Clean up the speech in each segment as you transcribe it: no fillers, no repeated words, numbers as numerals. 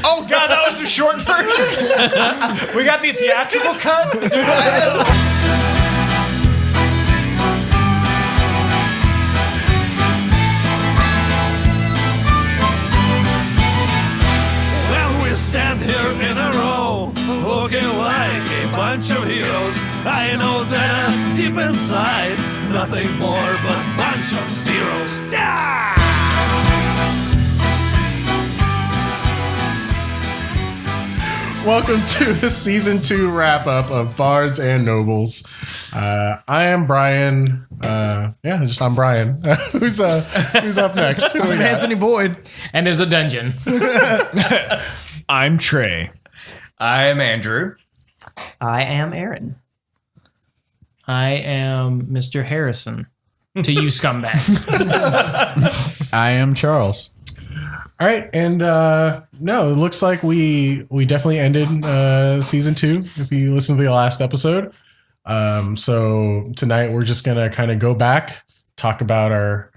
Oh god, that was the short version. We got the theatrical cut. Well, we stand here in a row, looking like a bunch of heroes. I know that deep inside, nothing more but a bunch of zeros. Welcome to the season 2 wrap up of Bards and Nobles. I am Brian. I'm Brian. Who's up next? Who we got? Anthony Boyd. And there's a dungeon. I'm Trey. I'm Andrew. I am Aaron. I am Mr. Harrison. To you scumbags. I am Charles. All right, and no, it looks like we definitely ended season 2. If you listen to the last episode, so tonight we're just gonna kind of go back, talk about our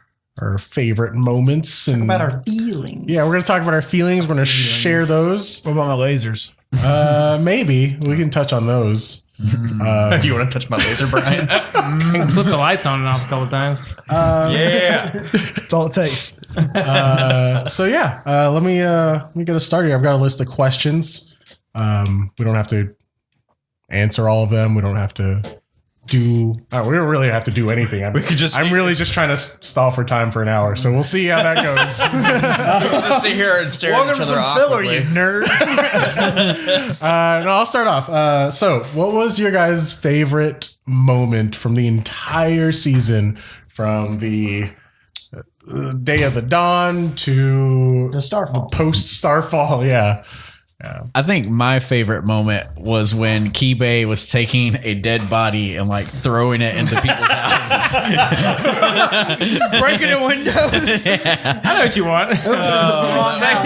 favorite moments, and About our feelings. Yeah, we're gonna talk about our feelings. We're gonna share those. What about my lasers? Maybe we can touch on those. Do you want to touch my laser, Brian? I can flip the lights on and off a couple times. Yeah. That's all it takes. So yeah, let me get us started. I've got a list of questions. We don't have to answer all of them. We don't have to do. We don't really have to do anything. I'm really just trying to stall for time for an hour. So we'll see how that goes. Just sit here and stare at each other awkwardly. nerds. No, I'll start off. So what was your guys' favorite moment from the entire season, from the Day of the Dawn to The Starfall. post Starfall? Yeah. I think my favorite moment was when Guede was taking a dead body and like throwing it into people's houses. Breaking in windows. I know what you want.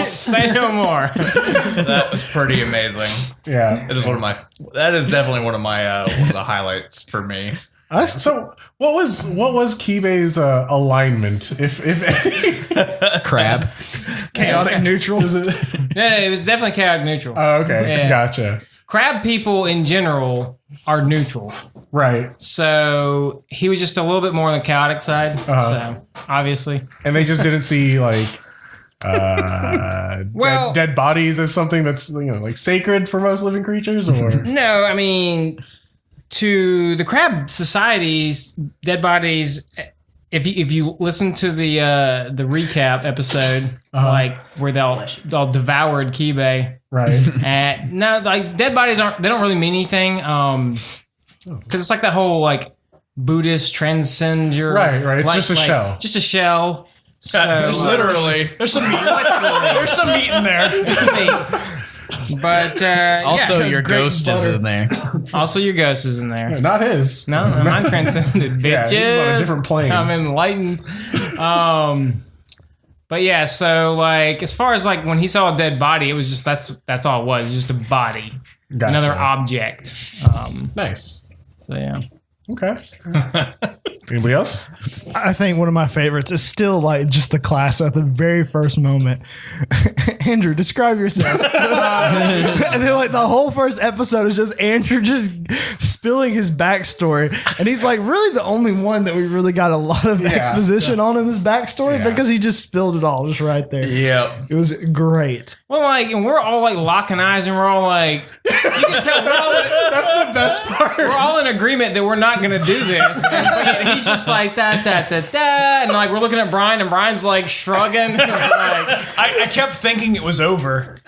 Say no more. That was pretty amazing. Yeah. It is that is definitely one of the highlights for me. So what was Guede's alignment, if any? Crab. Chaotic neutral? Is it? Yeah, it was definitely chaotic neutral. Oh, okay. Yeah. Gotcha. Crab people in general are neutral. Right. So he was just a little bit more on the chaotic side. So obviously. And they just didn't see like Well- dead bodies as something that's like sacred for most living creatures, or No, I mean, to the crab societies, dead bodies. If you listen to the recap epised like where they'll devoured Guede, right? and no, like dead bodies don't really mean anything, because it's like that whole like Buddhist transcend your Right. It's just a shell. just a shell. So Literally. There's some meat in there. It's a meat. But Also, yeah, your ghost is in there. also your ghost is in there. Not his. No, I'm transcended, bitches. Yeah, he's on a different plane. I'm enlightened. But yeah, so like as far as like when he saw a dead body, it was just that's all it was, just a body, Gotcha. another object. Nice. So yeah. Okay. Anybody else? I think one of my favorites is still like just the class at the very first moment. Andrew, describe yourself. And then like the whole first episode is just Andrew just spilling his backstory. And he's like really the only one that we really got a lot of exposition on in this backstory because he just spilled it all just right there. Yep. It was great. Well, like, and we're all like locking eyes, and we're all like, you can tell That's the best part. we're all in agreement that we're not going to do this. And he's just like that, and like we're looking at Brian, and Brian's like shrugging. Like, I kept thinking it was over.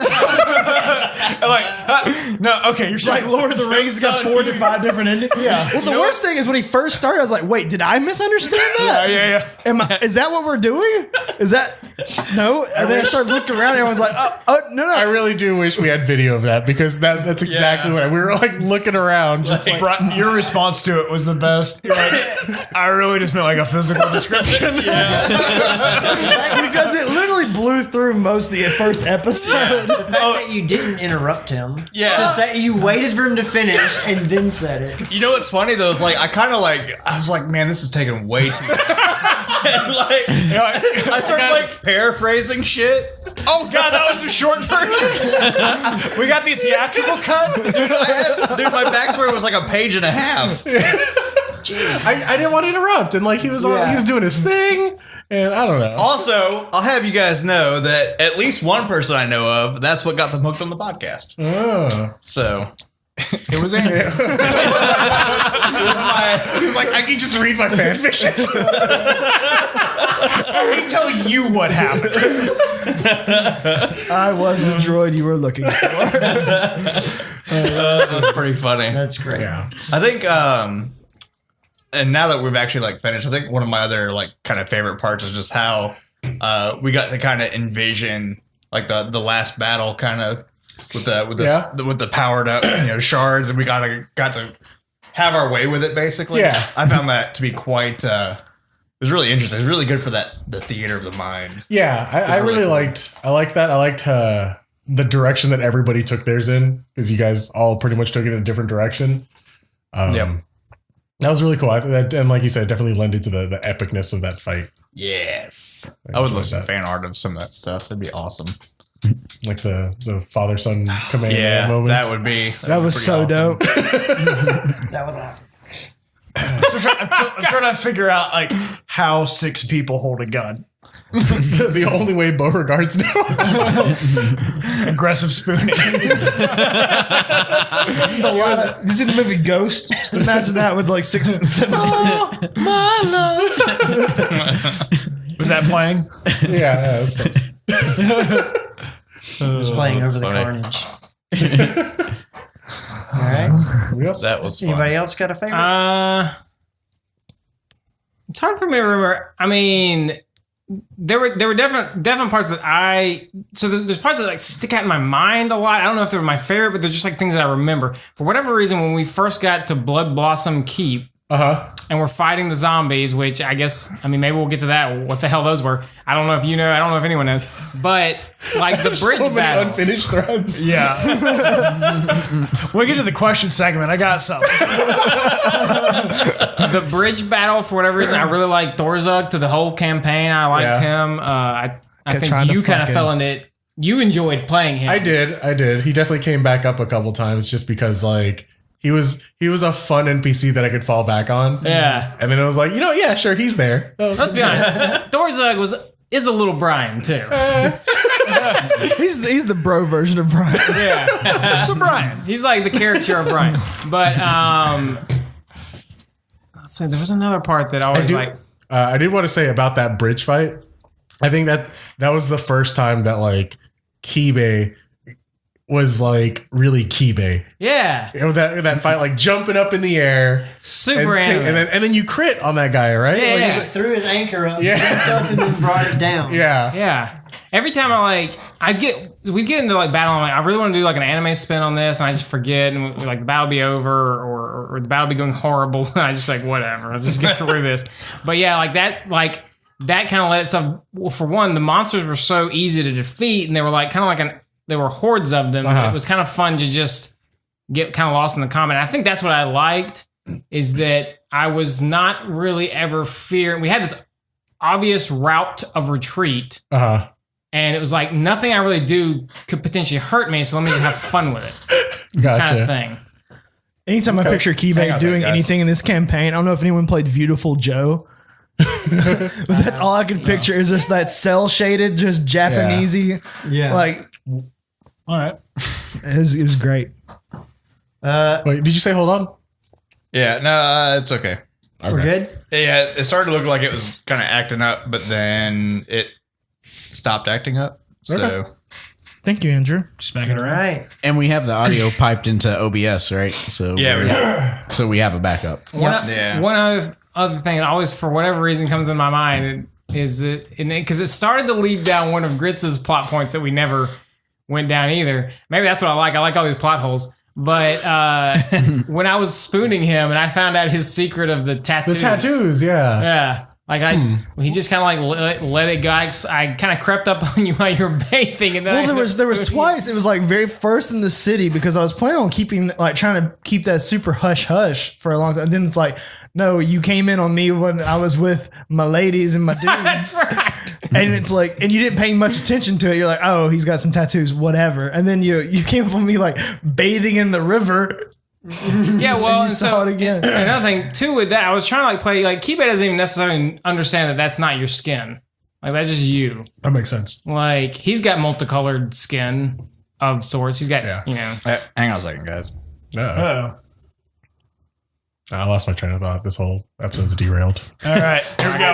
No, okay, you're Like Lord of the Rings got 4 to 5 different endings. Yeah. Well, the worst thing is when he first started, I was like, wait, did I misunderstand that? Yeah. Is that what we're doing? Is that no? And then I started looking around and everyone's like, no. I really do wish we had video of that, because that's exactly what we were like looking around. Just like, Brian, your response to it was the best. You're like, I really just meant like a physical description. Because it literally blew through most of the first episode. The fact that you didn't interrupt him. Yeah. To say you waited for him to finish and then said it. You know what's funny though is like I was like, man, this is taking way too long. I started like paraphrasing shit. Oh god, that was the short version. We got the theatrical cut. Dude, my backstory was like a page and a half. I didn't want to interrupt, and like he was doing his thing, and I don't know. Also, I'll have you guys know that at least one person I know of, that's what got them hooked on the podcast. Oh. So It was Andrew. He was like, I can just read my fan fictions. Let me tell you what happened. I was the droid you were looking for. that's pretty funny. That's great. Yeah. I think, and now that we've actually like finished, I think one of my other like kind of favorite parts is just how we got to kind of envision like the last battle kind of with the powered up shards, and we got to have our way with it basically. Yeah. I found that to be quite. It was really interesting. It was really good for the theater of the mind. Yeah, I really liked. I liked that. I liked the direction that everybody took theirs in, because you guys all pretty much took it in a different direction. Yep. That was really cool. I think that, and like you said, it definitely lended to the epicness of that fight. Yes. I would love some that. fan art of some of that stuff. That'd be awesome. Like the father-son command moment. That would be. That was so awesome. dope. That was awesome. I'm trying to figure out like how 6 people hold a gun. The only way Beauregard's know. Aggressive spooning. It's a lot of, you see the movie Ghost? Just imagine that with like 6 and 7. Oh, my love. Was that playing? Yeah, that's close. He was playing over the funny. carnage. All right. That was fun. Anybody else got a favorite? It's hard for me to remember. I mean, there were definite parts that there's parts that like stick out in my mind a lot. I don't know if they were my favorite, but they're just like things that I remember. For whatever reason, when we first got to Blood Blossom Keep, and we're fighting the zombies, which I guess, I mean, maybe we'll get to that. What the hell those were? I don't know if you know. I don't know if anyone knows. But like the bridge so many battle. unfinished threads. Yeah. We'll get to the question segment. I got something. The bridge battle, for whatever reason, I really liked Thorzug to the whole campaign. I liked him. I Kept think trying to you kind of fucking- fell into it. You enjoyed playing him. I did. He definitely came back up a couple times just because like he was a fun NPC that I could fall back on. Yeah. And then it was like, yeah, sure, he's there. Oh, Let's be honest. Thorzug is a little Brian too. He's the bro version of Brian. Yeah. So Brian, He's like the caricature of Brian. But so there was another part that I always like. I did want to say about that bridge fight. I think that was the first time that like Kibe was like really Kibe. Yeah. That fight, like jumping up in the air, Super and anime. then you crit on that guy, right? Yeah, Like, yeah. He threw his anchor up, Yeah. jumped up, and then brought it down. yeah. Yeah. Every time we get into like battle, I'm like, I really want to do like an anime spin on this, and I just forget, and like the battle be over, or the battle be going horrible, and I just like, whatever, let's just get through this. But yeah, that kind of let itself. Well, for one, the monsters were so easy to defeat, and they were like kind of like there were hordes of them. And it was kind of fun to just get kind of lost in the combat. I think that's what I liked, is that I was not really ever fearing. We had this obvious route of retreat. And it was like nothing I really do could potentially hurt me, so let me just have fun with it. Gotcha. Kind of thing. Anytime I picture Hang Kibe on doing there, guys. anything in this campaign, I don't know if anyone played Beautiful Joe. But that's all I could picture is just that cell shaded, just Japanesey. Yeah. Like, all right. it was great. Wait, did you say hold on? Yeah, no, it's okay. We're good? Yeah, it started to look like it was kind of acting up, but then it stopped acting up. So Okay. Thank you, Andrew. Just back it All around. right. And we have the audio piped into OBS, right? So yeah, so we have a backup. Yeah. One other thing that always, for whatever reason, comes in my mind is because it started to lead down one of Gritz's plot points that we never went down either. Maybe that's what I like. I like all these plot holes. But when I was spooning him and I found out his secret of the tattoos. The tattoos, yeah. Yeah. Like he just kind of like let it go. I kind of crept up on you while you were bathing, and then Well, there was twice. It was like very first in the city because I was planning on trying to keep that super hush hush for a long time. And then it's like, no, you came in on me when I was with my ladies and my dudes. That's right. And it's like, and you didn't pay much attention to it. You're like, oh, he's got some tattoos, whatever. And then you came up on me like bathing in the river. Yeah, well, and you saw it again. Another thing too with that, I was trying to like play like Kibe doesn't even necessarily understand that that's not your skin. Like that's just you. That makes sense. Like he's got multicolored skin of sorts. He's got you know. Hang on a second, guys. I lost my train of thought. This whole episode's derailed. All right, here we go.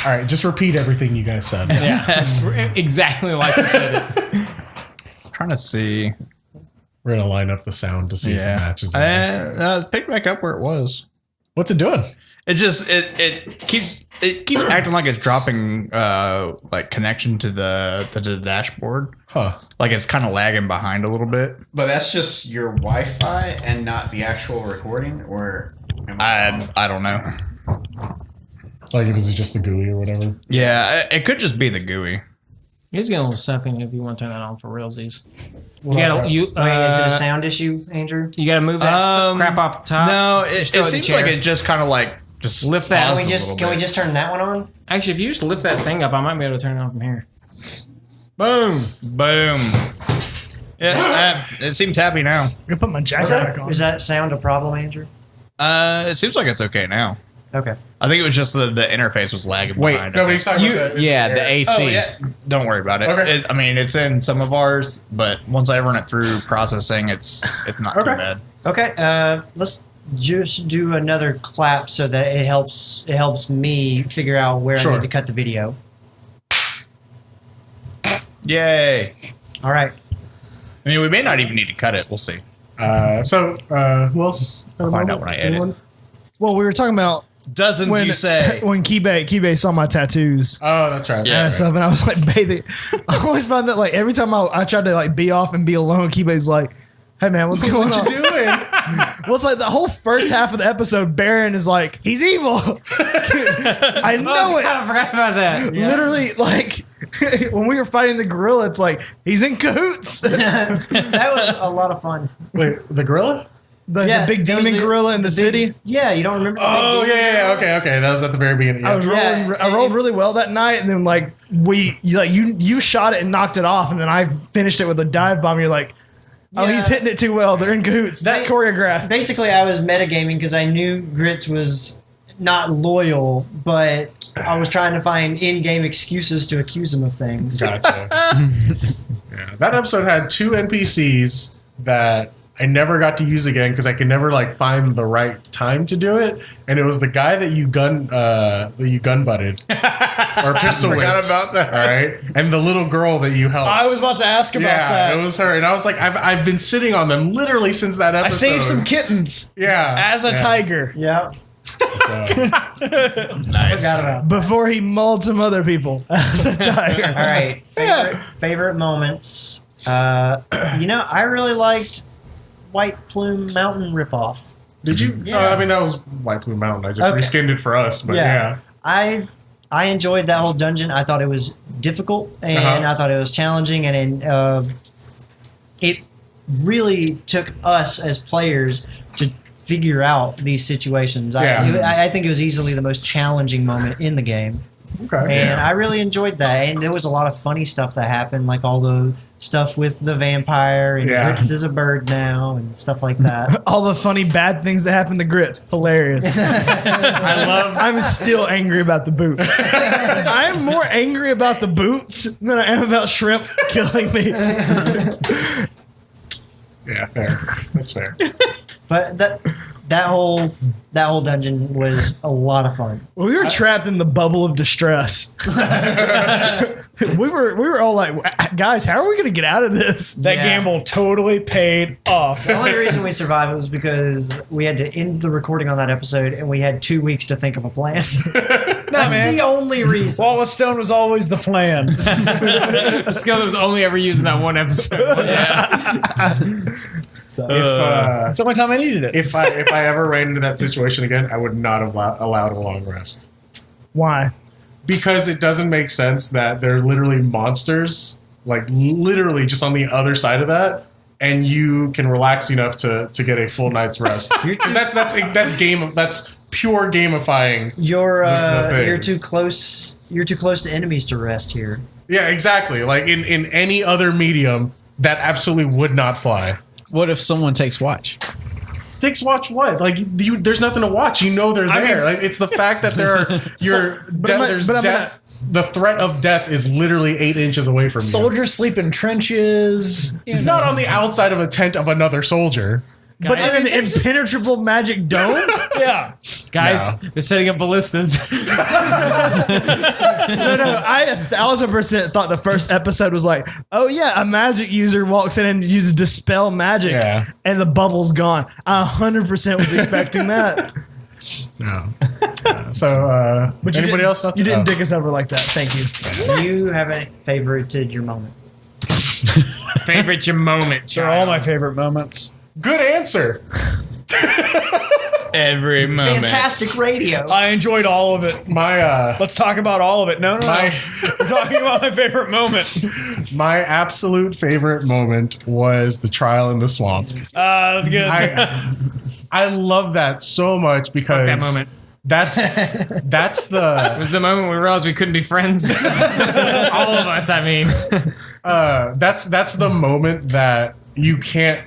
All right, just repeat everything you guys said. Yeah, exactly like you said it. Trying to see. We're gonna line up the sound to see if it matches. It's picked back up where it was. What's it doing? It just it keeps acting like it's dropping like connection to the dashboard. Huh? Like it's kind of lagging behind a little bit. But that's just your Wi-Fi and not the actual recording, or I don't know. Like if it's just the GUI or whatever. Yeah, it could just be the GUI. He's getting a little stuffing if you want to turn that on for realsies. Well, Wait, Wait, is it a sound issue, Andrew? You got to move that crap off the top. No, it throw it in the seems chair. like it just kind of like just Lift that. paused Can we a just little can we bit. just turn that one on? Actually, if you just lift that thing up, I might be able to turn it on from here. Boom. Yeah, it seems happy now. I'm gonna put my jacket back on. Is that sound a problem, Andrew? It seems like it's okay now. Okay. I think it was just the interface was lagging Wait, behind. No, but he's talking about the AC. Oh, yeah. Don't worry about it. Okay. I mean, it's in some of ours, but once I run it through processing, it's not too bad. Okay. Let's just do another clap so that it helps me figure out where I Sure. need to cut the video. Yay! All right. I mean, we may not even need to cut it. We'll see. So who else? I'll find out when I edit. Anyone? Well, we were talking about Dozens, when you say? when Kibe saw my tattoos. Oh, that's right. Yeah. And stuff, and I was like bathing. I always find that like every time I tried to like be off and be alone, Kibe's like, "Hey man, what's going on?" What you doing? Well, it's like the whole first half of the episode, Baron is like, he's evil. I know it. I forgot about that. Literally, like when we were fighting the gorilla, it's like he's in cahoots. That was a lot of fun. Wait, the gorilla? The big there was demon gorilla in the city. Yeah, you don't remember? The Oh big demon yeah, gorilla? okay. That was at the very beginning. Yeah. I was rolling. Yeah, I rolled really well that night, and then like you shot it and knocked it off, and then I finished it with a dive bomb. You're like, oh, he's hitting it too well. They're in cahoots. That's choreographed. Basically, I was metagaming because I knew Grits was not loyal, but I was trying to find in-game excuses to accuse him of things. Gotcha. Yeah, that episode had 2 NPCs that I never got to use again because I could never like find the right time to do it, and it was the guy that you gun butted or pistol Forgot whipped. about that. All right, and the little girl that you helped. I was about to ask about yeah, that. it was her, and I was like, I've been sitting on them literally since that episode. I saved some kittens Yeah, as a tiger. Yeah. So, Nice. Forgot about Before he mauled some other people as a tiger. All right. Favorite moments. I really liked White Plume Mountain ripoff. did you? Yeah. I mean, that was White Plume Mountain. I just Okay. reskinned it for us, but yeah. I enjoyed that whole dungeon. I thought it was difficult and I thought it was challenging, and it really took us as players to figure out these situations. Yeah. I think it was easily the most challenging moment in the game. Okay. And I really enjoyed that. And there was a lot of funny stuff that happened, like all the stuff with the vampire and Yeah. Grits is a bird now and stuff like that. All the funny bad things that happen to Grits. Hilarious. I'm still angry about the boots. I am more angry about the boots than I am about shrimp killing me. Yeah, fair. That's fair. But that whole dungeon was a lot of fun. We were trapped in the bubble of distress. we were all like, guys, how are we going to get out of this? That Yeah. gamble totally paid off. The only reason we survived was because we had to end the recording on that episode, and we had 2 weeks to think of a plan. That's man. the only reason. Wallace Stone was always the plan. The skill that was only ever used in that one episode. So, That's the only time I needed it. If I ever ran into that situation again, I would not have allowed a long rest. Why? Because it doesn't make sense that they're literally monsters, like literally just on the other side of that, and you can relax enough to get a full night's rest. Because that's pure gamifying. You're too close. You're too close to enemies to rest here. Yeah, exactly. Like in any other medium, that absolutely would not fly. What if someone takes watch? Takes watch what? Like there's nothing to watch. You know they're there. Like it's the fact that there are there's death. The threat of death is literally 8 inches away from you. Soldiers sleep in trenches. Not on the outside of a tent of another soldier. But in an impenetrable magic dome? Yeah. Guys, they're setting up ballistas. No, I 1,000% thought the first episode was like, oh yeah, a magic user walks in and uses dispel magic, and the bubble's gone. I 100% was expecting that. No. So, but anybody else? You didn't dick us over like that. Thank you. You haven't favorited your moment. Favorite your moment, They're all my favorite moments. Good answer. Every moment. Fantastic radio. I enjoyed all of it. Let's talk about all of it. No. We're talking about my favorite moment. My absolute favorite moment was the trial in the swamp. That was good. I love that so much because that moment. That's the. It was the moment we realized we couldn't be friends. All of us. I mean, that's the moment that you can't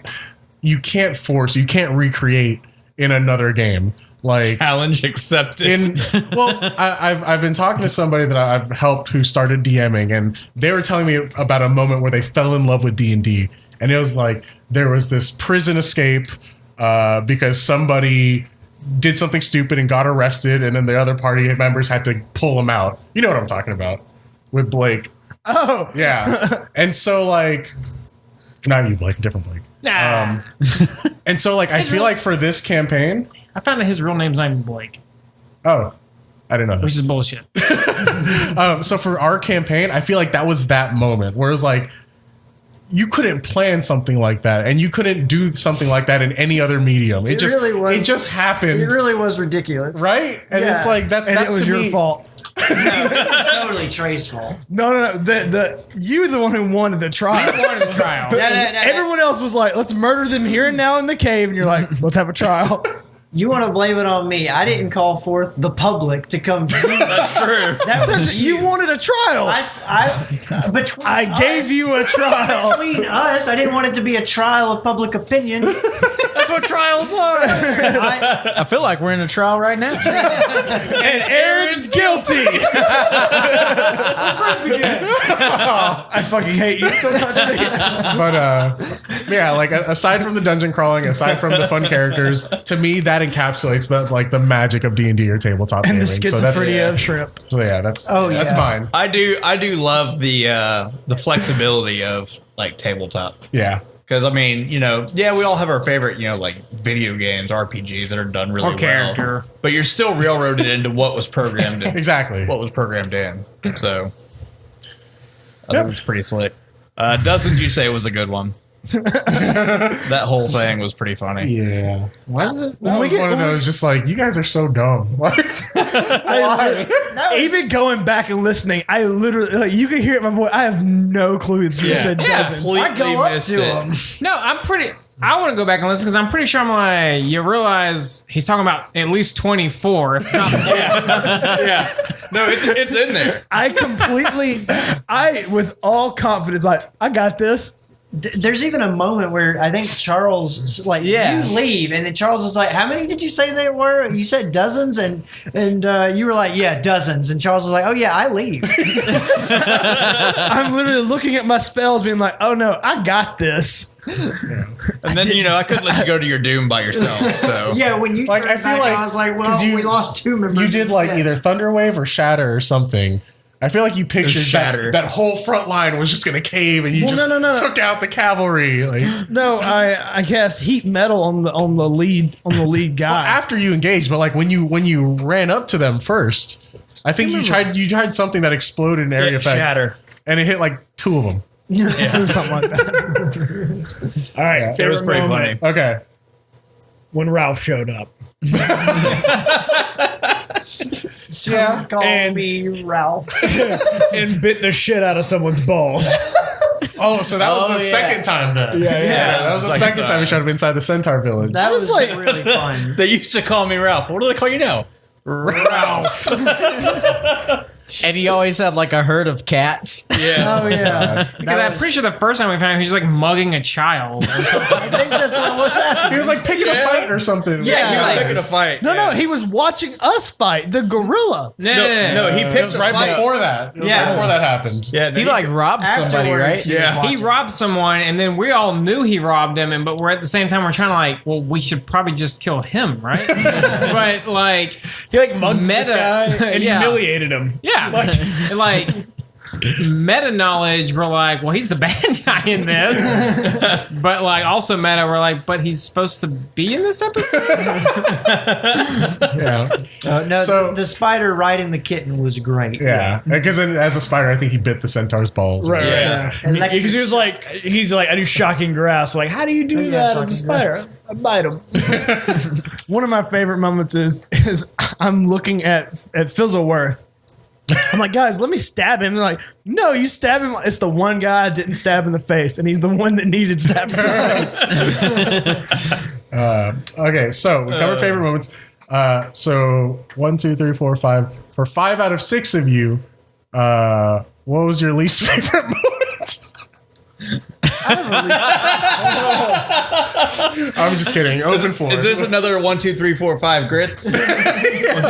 force, you can't recreate in another game. Like challenge accepted. I've been talking to somebody that I've helped who started DMing, and they were telling me about a moment where they fell in love with D&D, and it was like there was this prison escape because somebody did something stupid and got arrested, and then the other party members had to pull them out. You know what I'm talking about with Blake. Oh yeah. And so like, not you, Blake, different Blake. And so like I feel like for this campaign, I found out his real name's not even Blake. Oh, I didn't know that. Which is bullshit. So for our campaign, I feel like that was that moment where it was like you couldn't plan something like that, and you couldn't do something like that in any other medium. It just really was. It just happened. It really was ridiculous, right? And it's like that. And that it was your fault. No, it's totally Trey's fault. No. You the one who wanted the trial. You wanted the trial. Everyone else was like, let's murder them here and now in the cave. And you're like, let's have a trial. You want to blame it on me. I didn't call forth the public to come view. That's true. You wanted a trial. I gave you a trial. Between us, I didn't want it to be a trial of public opinion. That's what trials are. I feel like we're in a trial right now. And Aaron's guilty. We're friends again. I fucking hate you. Don't touch me. But yeah, like aside from the dungeon crawling, aside from the fun characters, to me that encapsulates the magic of D&D or tabletop and gaming. the schizophrenia of shrimp. So yeah, that's mine. I do love the flexibility of like tabletop. Yeah. Because I mean, we all have our favorite, like video games, RPGs that are done really well. Character. But you're still railroaded into what was programmed in. Exactly. What was programmed in. So I think it's pretty slick. Dozens, you say, was a good one. That whole thing was pretty funny. Yeah. Was it? That was one of those just like, you guys are so dumb. Even going back and listening, I literally, you can hear it in my voice. I have no clue if you said dozens. I go up to him. No, I want to go back and listen because I'm pretty sure I'm like, you realize he's talking about at least 24, if not more. Yeah. No, it's in there. With all confidence, I got this. There's even a moment where I think Charles, you leave, and then Charles is like, how many did you say there were? You said dozens, and you were like, yeah, dozens. And Charles was like, oh, yeah, I leave. I'm literally looking at my spells being like, oh, no, I got this. Yeah. And then, I couldn't let you go to your doom by yourself. So yeah, when you turned back, I was like, well, we lost 2 members. You did instead. either Thunderwave or Shatter or something. I feel like you pictured that whole front line was just going to cave, and you took out the cavalry. No, I cast heat metal on the lead guy. Well, after you engaged, but when you ran up to them first, I think you tried something that exploded an area effect, Shatter, and it hit 2 of them. Yeah, something like that. All right, it was pretty funny. Okay, when Ralph showed up. Some call And- me Ralph. and bit the shit out of someone's balls. Oh, so that was the second time then. Yeah. That was the second time we showed up inside the Centaur Village. That was like- really fun. They used to call me Ralph. What do they call you now? Ralph. And he always had like a herd of cats. Yeah. Oh yeah. Because I'm pretty sure the first time we found him, he was like mugging a child or something. I think that's what was happening. He was like picking a fight or something. Yeah, he was like- picking a fight. No, he was watching us fight the gorilla. No, he It picked was a right fight. before that. It was Yeah. right before that happened. Yeah, no, He like robbed somebody, right? Afterwards, he was Yeah. He watching. robbed someone, and then we all knew he robbed him, but we're at the same time we're trying to like, well, we should probably just kill him, right? But like, He like mugged this Meta- guy and Yeah. humiliated him. yeah, like meta knowledge, we're like, well, he's the bad guy in this, but like also meta, we're like, but he's supposed to be in this episode. Yeah. No, So- the spider riding the kitten was great. Yeah. Because then as a spider, I think he bit the centaur's balls. Right. Yeah. Electric Because he's like, I do shocking grasp. Like, how do you do Yeah, that as a shocking spider? I bite him. One of my favorite moments is I'm looking at Fizzleworth. I'm like, guys, let me stab him. They're like, no, you stab him. It's the one guy I didn't stab in the face, and he's the one that needed stabbed in the face. Okay, so we covered favorite moments. So 1, 2, 3, 4, 5. For 5 out of 6 of you, what was your least favorite moment? I'm just kidding. Open for Is it. this another 1, 2, 3, 4, 5 grits? 1, 2,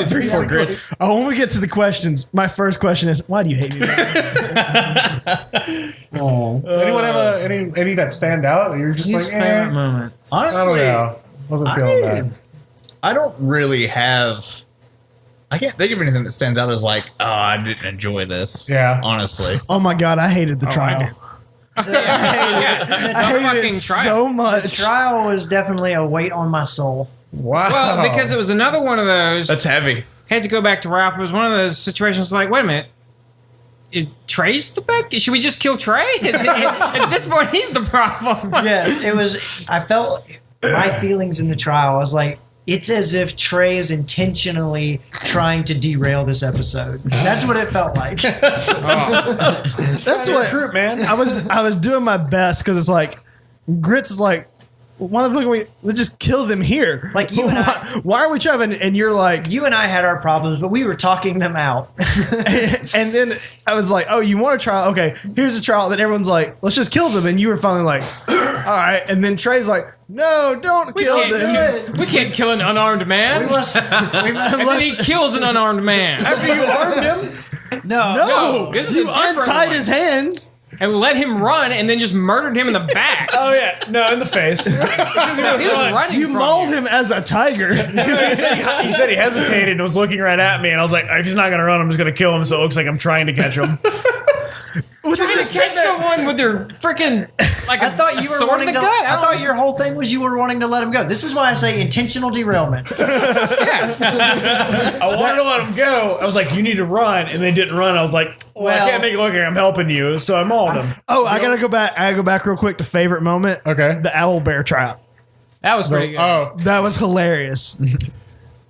3, 4 grits. Oh, when we get to the questions, my first question is, why do you hate me? Ryan? Does anyone have any that stand out? That you're just His like, favorite moments. I don't Honestly, know. Wasn't feeling that. I don't really have. I can't think of anything that stands out as like, oh, I didn't enjoy this. Yeah. Honestly. Oh my god, I hated the trial. I hated fucking it trial. so The much. trial was definitely a weight on my soul. Wow. Well, because it was another one of those. That's heavy. Had to go back to Ralph. It was one of those situations like, wait a minute. Trey's the bad guy? Should we just kill Trey? At this point, he's the problem. Yes, it was. I felt my feelings in the trial. I was like, it's as if Trey is intentionally trying to derail this episode. That's what it felt like. That's what Recruit, man. I was doing my best because it's like Grits is like, why the fuck are let's just kill them here. Like you and I- why are we trying? And you're like, You and I had our problems, but we were talking them out. and then I was like, oh, you want a trial? Okay, here's a trial. Then everyone's like, let's just kill them. And you were finally like, all right. And then Trey's like, no, don't kill them. We can't kill an unarmed man. We must. And then he kills an unarmed man. After you armed him, No. no, this is you a different untied one. his hands. And let him run and then just murdered him in the back. Oh yeah, no, in the face. He was running You from mauled him as a tiger. He said he hesitated and was looking right at me, and I was like, if he's not gonna run, I'm just gonna kill him. So it looks like I'm trying to catch him. Trying to catch someone with your freaking like I thought you were sword in wanting the to. gut. I thought your whole thing was you were wanting to let him go. This is why I say intentional derailment. I wanted to let him go. I was like, you need to run, and they didn't run. I was like, well, I can't make it look like I'm helping you, so I mauled him. Oh, I gotta go back. I gotta go back real quick to favorite moment. Okay. The owl bear trap. That was pretty good. Oh, That was hilarious.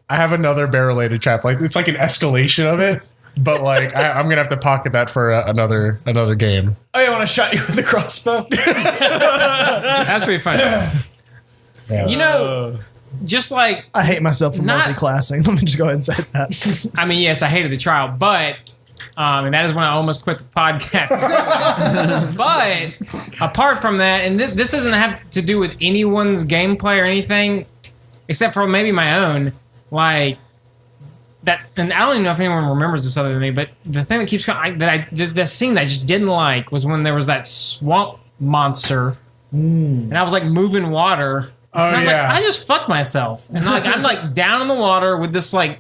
I have another bear related trap. Like it's like an escalation of it, but like I'm gonna have to pocket that for another game. Oh yeah, when I shot you with a crossbow. That's pretty funny. Yeah. You know, just like I hate myself for Not- multi-classing. Let me just go ahead and say that. I mean, yes, I hated the trial, but and that is when I almost quit the podcast. But apart from that, and this doesn't have to do with anyone's gameplay or anything, except for maybe my own. Like that, and I don't even know if anyone remembers this other than me. But the thing that keeps coming, the scene that I just didn't like was when there was that swamp monster, and I was like moving water. Oh, And I'm yeah. like, I just fucked myself, and like I'm like down in the water with this like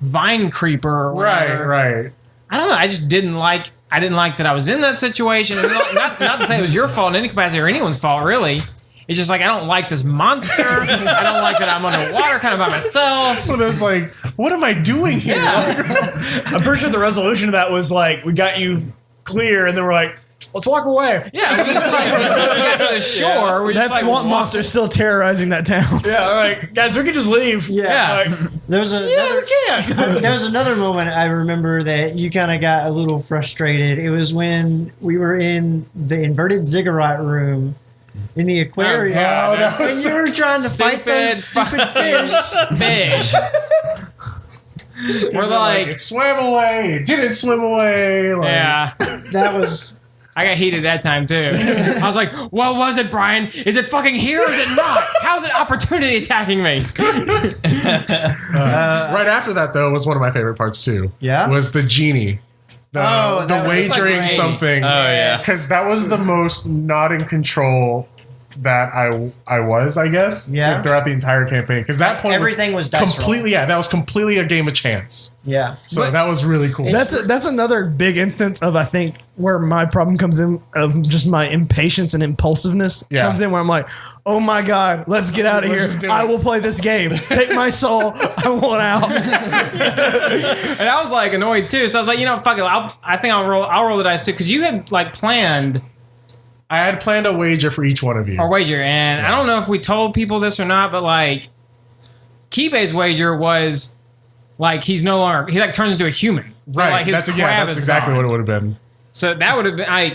vine creeper. Or whatever. Right. I don't know. I just didn't like. I didn't like that I was in that situation. And not to say it was your fault in any capacity or anyone's fault, really. It's just like I don't like this monster. I don't like that I'm underwater, kind of by myself. Well, there's like, what am I doing here? I'm pretty sure the resolution of that was like, we got you clear, and then we're like, let's walk away. Yeah, we just like as soon as we got to the shore. We're That just like, swamp monster is still terrorizing that town. Yeah, all right, guys, we can just leave. Yeah. Like, There's another moment I remember that you kind of got a little frustrated. It was when we were in the inverted ziggurat room in the aquarium. When you were trying to fight those stupid fish. We're like, it swam away. It didn't swim away. Like, yeah. That was... I got heated that time, too. I was like, what was it, Brian? Is it fucking here or is it not? How's it opportunity attacking me? Right after that, though, was one of my favorite parts, too. Yeah? Was the genie. The wagering something. Oh, yeah. Because that was the most not in control that I was, I guess. Yeah. Throughout the entire campaign. Because that point everything was dice completely, roll. that was completely a game of chance. Yeah. So that was really cool. That's another big instance of, I think, where my problem comes in of just my impatience and impulsiveness comes in, where I'm like, oh my God, let's get out of here. I will play this game. Take my soul. I want out. And I was like annoyed too. So I was like, fuck it. I think I'll roll the dice too. Because you had like planned. I had planned a wager for each one of you. Or wager. And I don't know if we told people this or not, but like Kibe's wager was like he's no longer, he like turns into a human. So, Right. like, his that's crab is exactly gone. what it would have been. So that would have been, I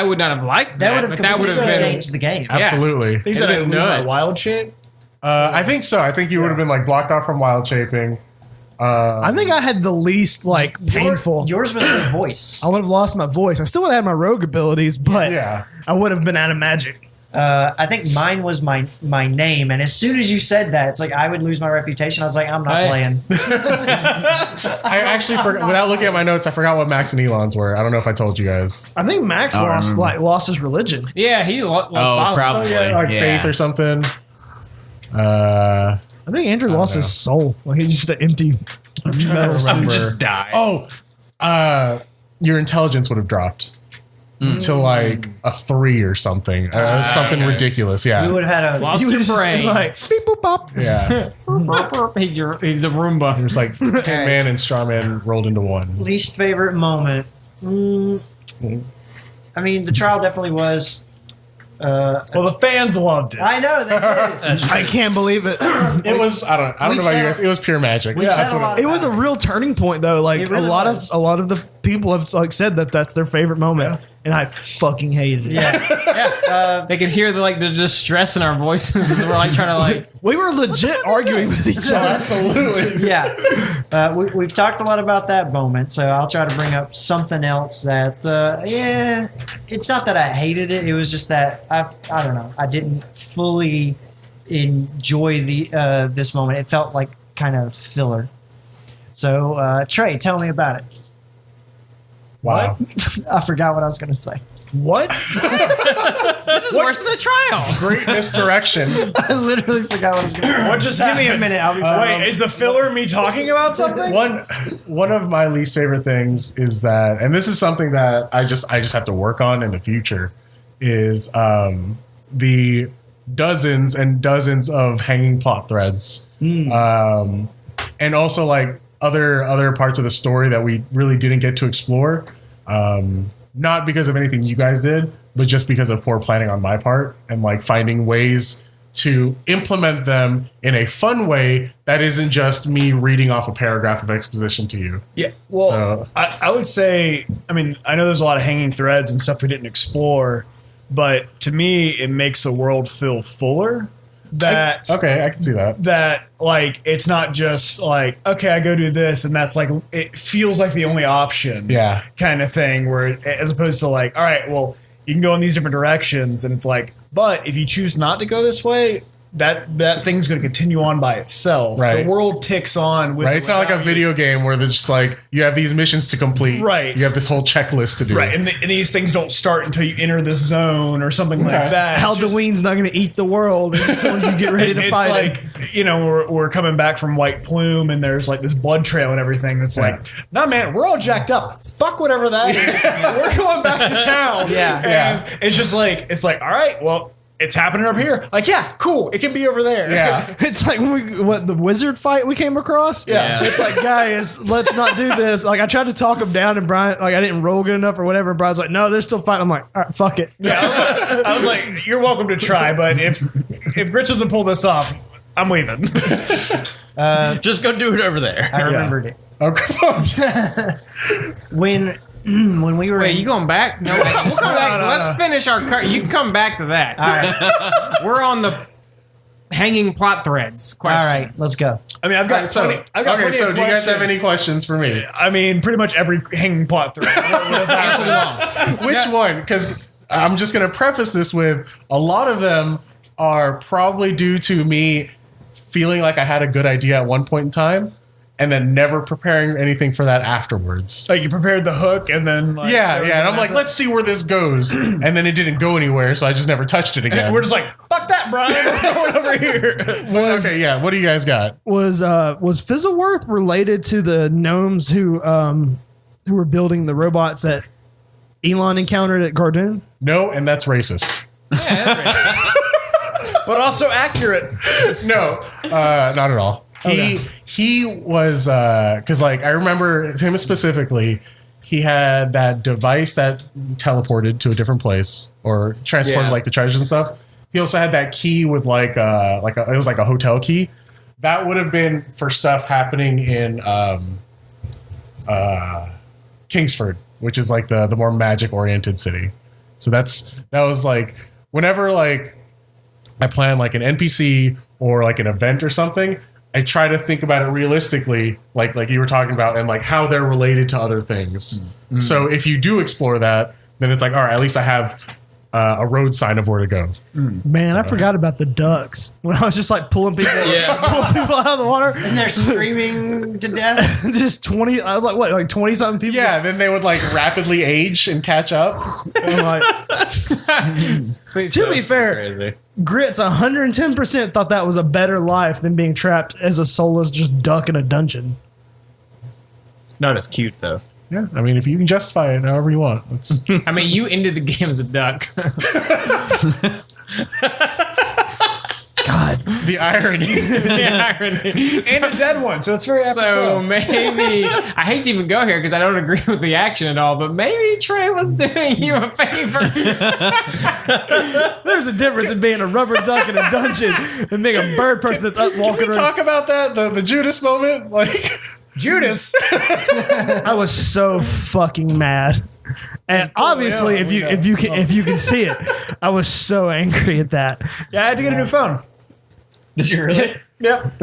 would not have liked that. That would have changed the game. Absolutely. Things that I lose my wild shape. I think so. I think you would have been like blocked off from wild shaping. I think I had the least like painful. Yours was the voice. I would have lost my voice. I still would have had my rogue abilities, but I would have been out of magic. I think mine was my name, and as soon as you said that, it's like I would lose my reputation. I was like, I'm not playing. I actually forgot. Without looking at my notes, I forgot what Max and Elon's were. I don't know if I told you guys. I think Max lost his religion. Yeah, he lost. Probably. Like faith or something. I think Andrew lost his soul. Like he's just an empty metal. Just die. Oh, your intelligence would have dropped to like a 3 or something. Something ridiculous. Yeah. You would have had a lost your brain. Like beep boop bop. Yeah. he's a Roomba. It was like Tin Man and Straw Man rolled into one. least favorite moment. I mean, the trial definitely was. Well, the fans loved it. I know they did. I can't believe it. It was. I don't know about you guys. It was pure magic. Said a lot It was a about real turning point, though. Like It really a lot was. of the people have like said that that's their favorite moment, and I fucking hated it. Yeah. They could hear the distress in our voices as we're like trying to like. We were legit arguing with each other. Absolutely. Yeah. We've talked a lot about that moment, so I'll try to bring up something else that, it's not that I hated it. It was just that, I don't know, I didn't fully enjoy this moment. It felt like kind of filler. So, Trey, tell me about it. Wow. I forgot what I was going to say. What? This is worse than the trial. Great misdirection. I literally forgot what I was going to say. What just Give happened? me a minute. I'll be back. Wait, is the filler me talking about something? One of my least favorite things is that, and this is something that I just have to work on in the future, is the dozens and dozens of hanging plot threads, and also like other parts of the story that we really didn't get to explore. Not because of anything you guys did, but just because of poor planning on my part and like finding ways to implement them in a fun way that isn't just me reading off a paragraph of exposition to you. Yeah, well, I would say, I mean, I know there's a lot of hanging threads and stuff we didn't explore, but to me, it makes the world feel fuller. I can see that. That, like, it's not just like, okay, I go do this, and that's like, it feels like the only option. Yeah. Kind of thing, where as opposed to like, all right, well, you can go in these different directions, and it's like, but if you choose not to go this way, that thing's going to continue on by itself. Right. The world ticks on. With It's not like a video game where there's just like you have these missions to complete. Right. You have this whole checklist to do. Right, and these things don't start until you enter this zone or something like that. Haldoween's not going to eat the world until you get ready to fight it. It's like, you know, we're coming back from White Plume, and there's like this blood trail and everything. It's like, nah, man, we're all jacked up. Fuck whatever that is. We're going back to town. And it's just like, all right, well, it's happening up here. Like, yeah, cool. It can be over there. Yeah. It's like the wizard fight we came across. Yeah. It's like, guys, let's not do this. Like, I tried to talk him down, and Brian, like, I didn't roll good enough or whatever. And Brian's like, no, they're still fighting. I'm like, all right, fuck it. Yeah, I was like, you're welcome to try, but if Gritch doesn't pull this off, I'm leaving. Just go do it over there. I remembered it. Okay. When we were Wait, you going back? No, wait, we'll come back. Let's finish our. You can come back to that. all right, We're on the hanging plot threads question. all right, let's go. I mean, I've got So, plenty. I've got okay, plenty so of do you guys have questions. any questions for me? I mean, pretty much every hanging plot thread. Answer them all. Which one? Because I'm just going to preface this with a lot of them are probably due to me feeling like I had a good idea at one point in time and then never preparing anything for that afterwards. Like you prepared the hook and then like, Yeah. And I'm like, let's see where this goes. And then it didn't go anywhere, so I just never touched it again. And we're just like, fuck that, Brian. We're going over here. Okay, yeah. What do you guys got? Was Fizzleworth related to the gnomes who were building the robots that Elon encountered at Gardoon? No, and that's racist. But also accurate. No, not at all. He was because like I remember him specifically. He had that device that teleported to a different place or transported like the treasures and stuff. He also had that key with it was like a hotel key. That would have been for stuff happening in Kingsford, which is like the more magic oriented city. So that was like whenever like I plan like an NPC or like an event or something, I try to think about it realistically, like you were talking about, and like how they're related to other things. Mm-hmm. So if you do explore that, then it's like, all right, at least I have a road sign of where to go. Man, I forgot about the ducks when I was just like pulling people out of the water. And they're screaming to death. Just 20. I was like, what, like 20 something people? Yeah, then they would like rapidly age and catch up. I'm like, to be fair, Crazy. Grits 110% thought that was a better life than being trapped as a soulless just duck in a dungeon. Not as cute though. Yeah, I mean, if you can justify it however you want. I mean, you ended the game as a duck. God. The irony. The irony. And a dead one, so it's very So apropos. maybe I hate to even go here because I don't agree with the action at all. But maybe Trey was doing you a favor. There's a difference in being a rubber duck in a dungeon and being a bird person that's up Can walking we around. talk about that? The Judas moment? Like, Judas. I was so fucking mad, and obviously, if you can see it, I was so angry at that. Yeah, I had to get a new phone. Did you really? Yep.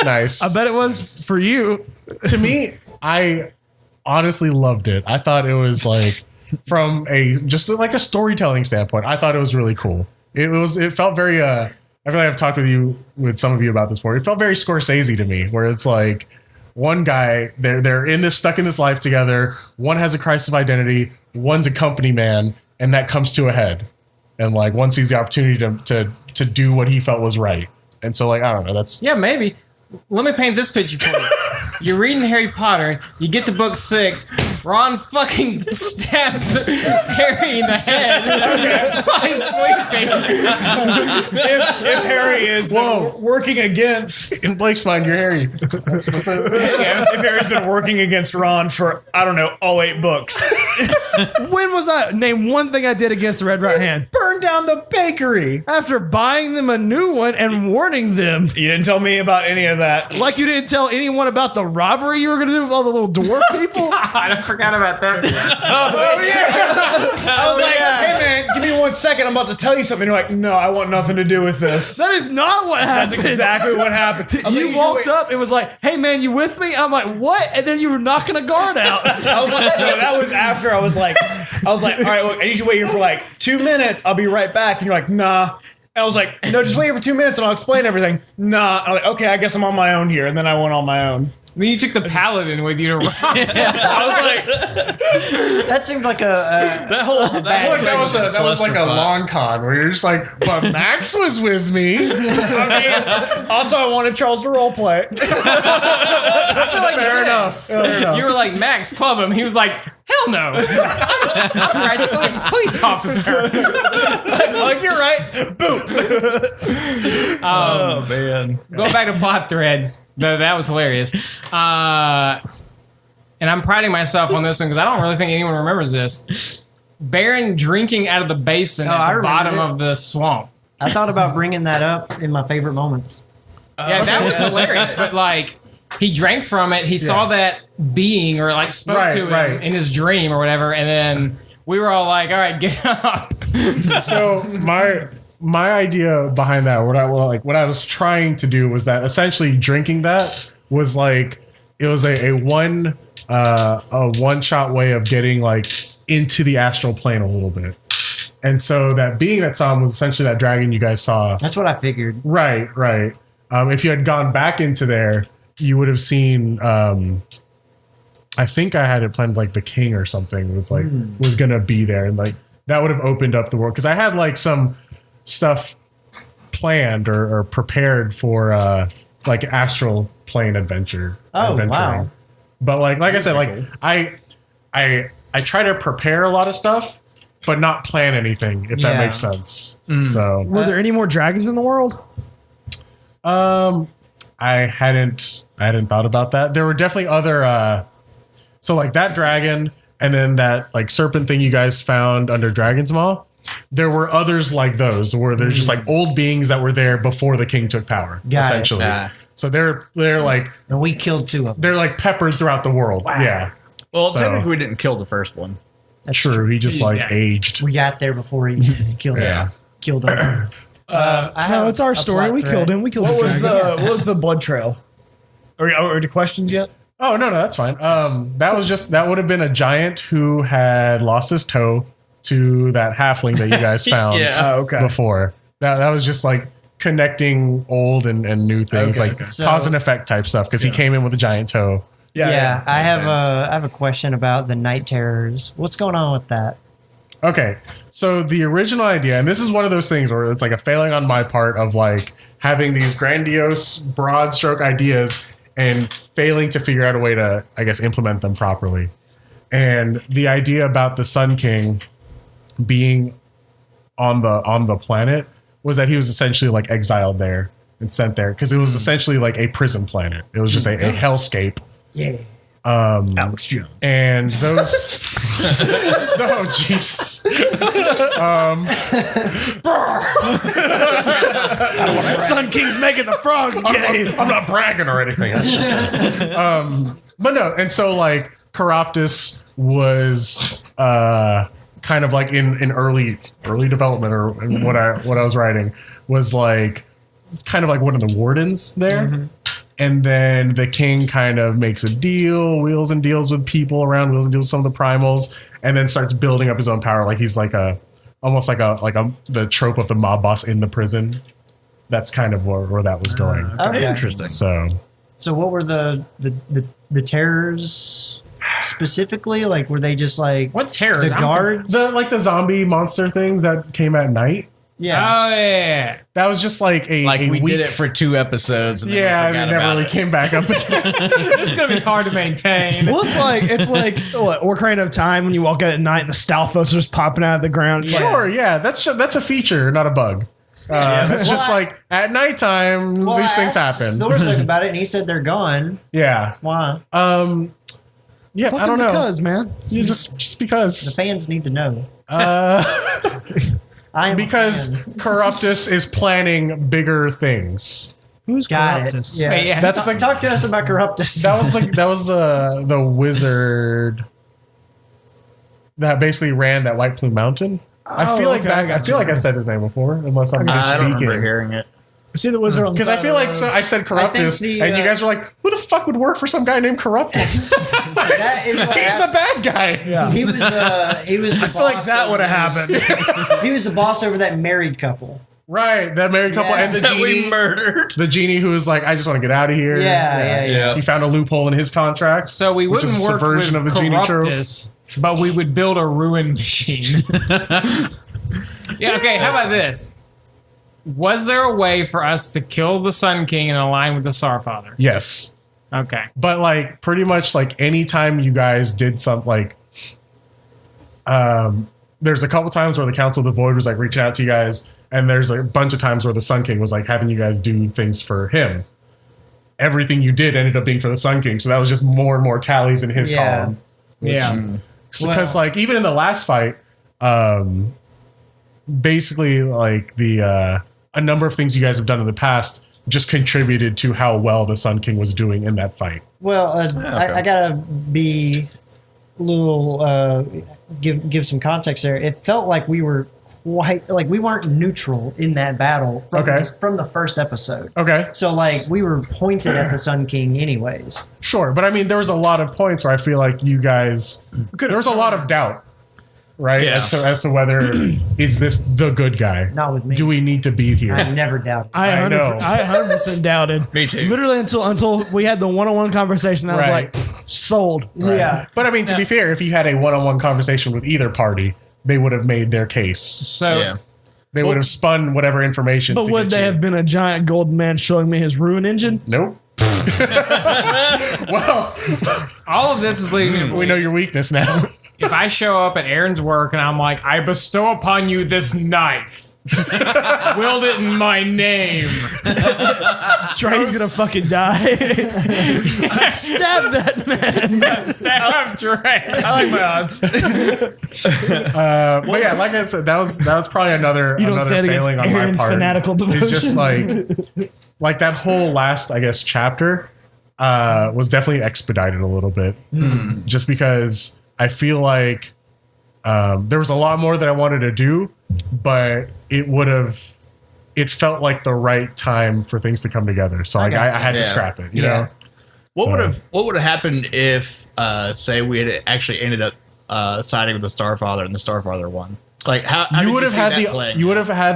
nice. I bet it was for you. To me, I honestly loved it. I thought it was like from just like a storytelling standpoint, I thought it was really cool. It felt very I feel like I've talked with some of you about this before. It felt very Scorsese to me, where it's like one guy, they're stuck in this life together. One has a crisis of identity. One's a company man, and that comes to a head. And like one sees the opportunity to do what he felt was right. And so like I don't know. That's Yeah, maybe. Let me paint this picture for you. You're reading Harry Potter. You get to book 6. Ron fucking stabs Harry in the head while he's sleeping. if Harry is working against, in Blake's mind, you're Harry. That's if Harry's been working against Ron for I don't know all 8 books, When was I? Name one thing I did against the Red Right Hand. burn down the bakery. After buying them a new one and warning them. You didn't tell me about any of that. Like you didn't tell anyone about the robbery you were going to do with all the little dwarf people? I forgot about that. I was like, hey man, give me 1 second. I'm about to tell you something. You're like, no, I want nothing to do with this. That is not what That's happened. exactly what happened. I was You like, walked up, it was like, hey man, you with me? I'm like, what? And then you were knocking a guard out. I was like, no, that was after I was like, all right, look, I need you to wait here for like 2 minutes. I'll be right back. And you're like, nah. And I was like, no, just wait here for 2 minutes and I'll explain everything. Nah. I'm like, okay, I guess I'm on my own here. And then I went on my own. Then you took the paladin with you to rob. I was like, That seemed like a I feel like that was like a long con where you're just like, but Max was with me. I mean, also I wanted Charles to role play. Fair enough. You were like, Max, club him. He was like, hell no. I'm practically a police officer. Like, you're right. Boop. Oh man. Going back to plot threads, that was hilarious. And I'm priding myself on this one because I don't really think anyone remembers this. Baron drinking out of the basin I at the remember bottom it. of the swamp. I thought about bringing that up in my favorite moments. Yeah, that was hilarious. But like, he drank from it. He saw that being, or like spoke to him in his dream or whatever, and then we were all like, "All right, get up." So my idea behind that, what I was trying to do was that essentially drinking that was like it was a one shot way of getting like into the astral plane a little bit. And so that being that saw him was essentially that dragon you guys saw. That's what I figured. Right. If you had gone back into there, you would have seen. I think I had it planned like the king or something was gonna be there, and like that would have opened up the world because I had like some stuff planned or prepared for like astral plane adventure. Oh, adventuring. wow! But like I said, like I try to prepare a lot of stuff, but not plan anything, if that makes sense. So, were there any more dragons in the world? I hadn't thought about that. There were definitely other. So like that dragon, and then that like serpent thing you guys found under Dragon's Maw. There were others like those, where there's just like old beings that were there before the king took power, essentially. So they're like, and we killed 2 of them. They're like peppered throughout the world. Wow. Yeah. Well, technically, we didn't kill the first one. That's true. He just aged. We got there before he killed him. Killed him. No, it's our story. We killed him. We killed What the was dragon. what was the blood trail? Are the questions yet? Oh no, that's fine. That would have been a giant who had lost his toe to that halfling that you guys found before. That was just like connecting old and new things, So- cause and effect type stuff, because he came in with a giant toe. Yeah, I have a question about the night terrors. What's going on with that? Okay, so the original idea, and this is one of those things where it's like a failing on my part of like having these grandiose, broad stroke ideas and failing to figure out a way to, I guess, implement them properly. And the idea about the Sun King being on the planet was that he was essentially like exiled there and sent there because it was essentially like a prison planet. It was just a hellscape. Yeah. Alex Jones. And those oh Jesus. Sun King's making the frogs gay. I'm not bragging or anything. That's just but no, and so like Chiroptis was kind of like in early development, or what I was writing was like kind of like one of the wardens there. And then the king kind of makes a deal, wheels and deals with people around, wheels and deals with some of the primals, and then starts building up his own power. Like he's like almost like the trope of the mob boss in the prison. That's kind of where that was going. Okay. Interesting. So what were the terrors specifically? Like, were they just like What terror? the guards? The zombie monster things that came at night. Yeah. Oh yeah. That was just like a Like we week. did it for 2 episodes. And then we Yeah, forgot and it never about really it. came back up again. This is gonna be hard to maintain. Well, it's like what, Ocarina of Time when you walk out at night and the Stalfos are just popping out of the ground. It's like, Sure, yeah, that's a feature, not a bug. It's just like at nighttime, these things happen. Thor talked about it, and he said they're gone. Yeah. Why? Yeah, fucking I don't know. because, man. You just The because. fans need to know. Because Chiroptis is planning bigger things. Who's Got it. Chiroptis? Yeah. Wait, yeah. That's Talk to us about Corruptus. that was the wizard that basically ran that White Plume Mountain. I feel like I said his name before, unless I'm I don't remember misspeaking. hearing it. See the wizard on the Because I feel like I said Corruptus, and you guys were like, "Who the fuck would work for some guy named Corruptus?" That is what He's the bad guy. Yeah. He was the I feel like that would have happened. He was the boss over that married couple. Right, that married couple Yeah. and the That we genie. murdered. The genie who was like, "I just want to get out of here." Yeah. He found a loophole in his contract. So we Which is wouldn't a work subversion with of the genie trope. Corruptus, but we would build a ruin machine. Yeah. Okay. How about this? Was there a way for us to kill the Sun King and align with the Starfather? Yes, Okay. but like pretty much like anytime you guys did something like, there's a couple times where the Council of the Void was like reaching out to you guys, and there's like a bunch of times where the Sun King was like having you guys do things for him. Everything you did ended up being for the Sun King, so that was just more and more tallies in his column. Yeah. Because like even in the last fight, basically like the a number of things you guys have done in the past just contributed to how well the Sun King was doing in that fight. Well, I gotta be a little give some context there. It felt like we were quite like we weren't neutral in that battle from the first episode. Okay. So like we were pointed at the Sun King anyways. Sure, but I mean, there was a lot of points where I feel like you guys there was a lot of doubt, right? Yeah. As to whether is this the good guy? Not with me. Do we need to be here? I never doubted. I know. I 100% doubted. Me too. Literally until we had the one-on-one conversation, I was Right. like, sold. Yeah. But I mean, to be fair, if you had a one-on-one conversation with either party, they would have made their case. So Yeah. They would have spun whatever information. But to would get they you. have been a giant golden man showing me his ruin engine? Nope. Well, all of this is leading me. we know your weakness now. If I show up at Aaron's work and I'm like, I bestow upon you this knife. Wield it in my name. Trey's gonna fucking die. Stab that man. Stab Trey. I like my odds. But yeah, like I said, that was probably another You don't stand failing against on my Aaron's part. fanatical devotion. It's just like that whole last, I guess, chapter was definitely expedited a little bit, just because I feel like there was a lot more that I wanted to do, but it felt like the right time for things to come together. So like I had to scrap it, you know? What would have happened if, say, we had actually ended up siding with the Starfather and the Starfather won? Like, how You would have had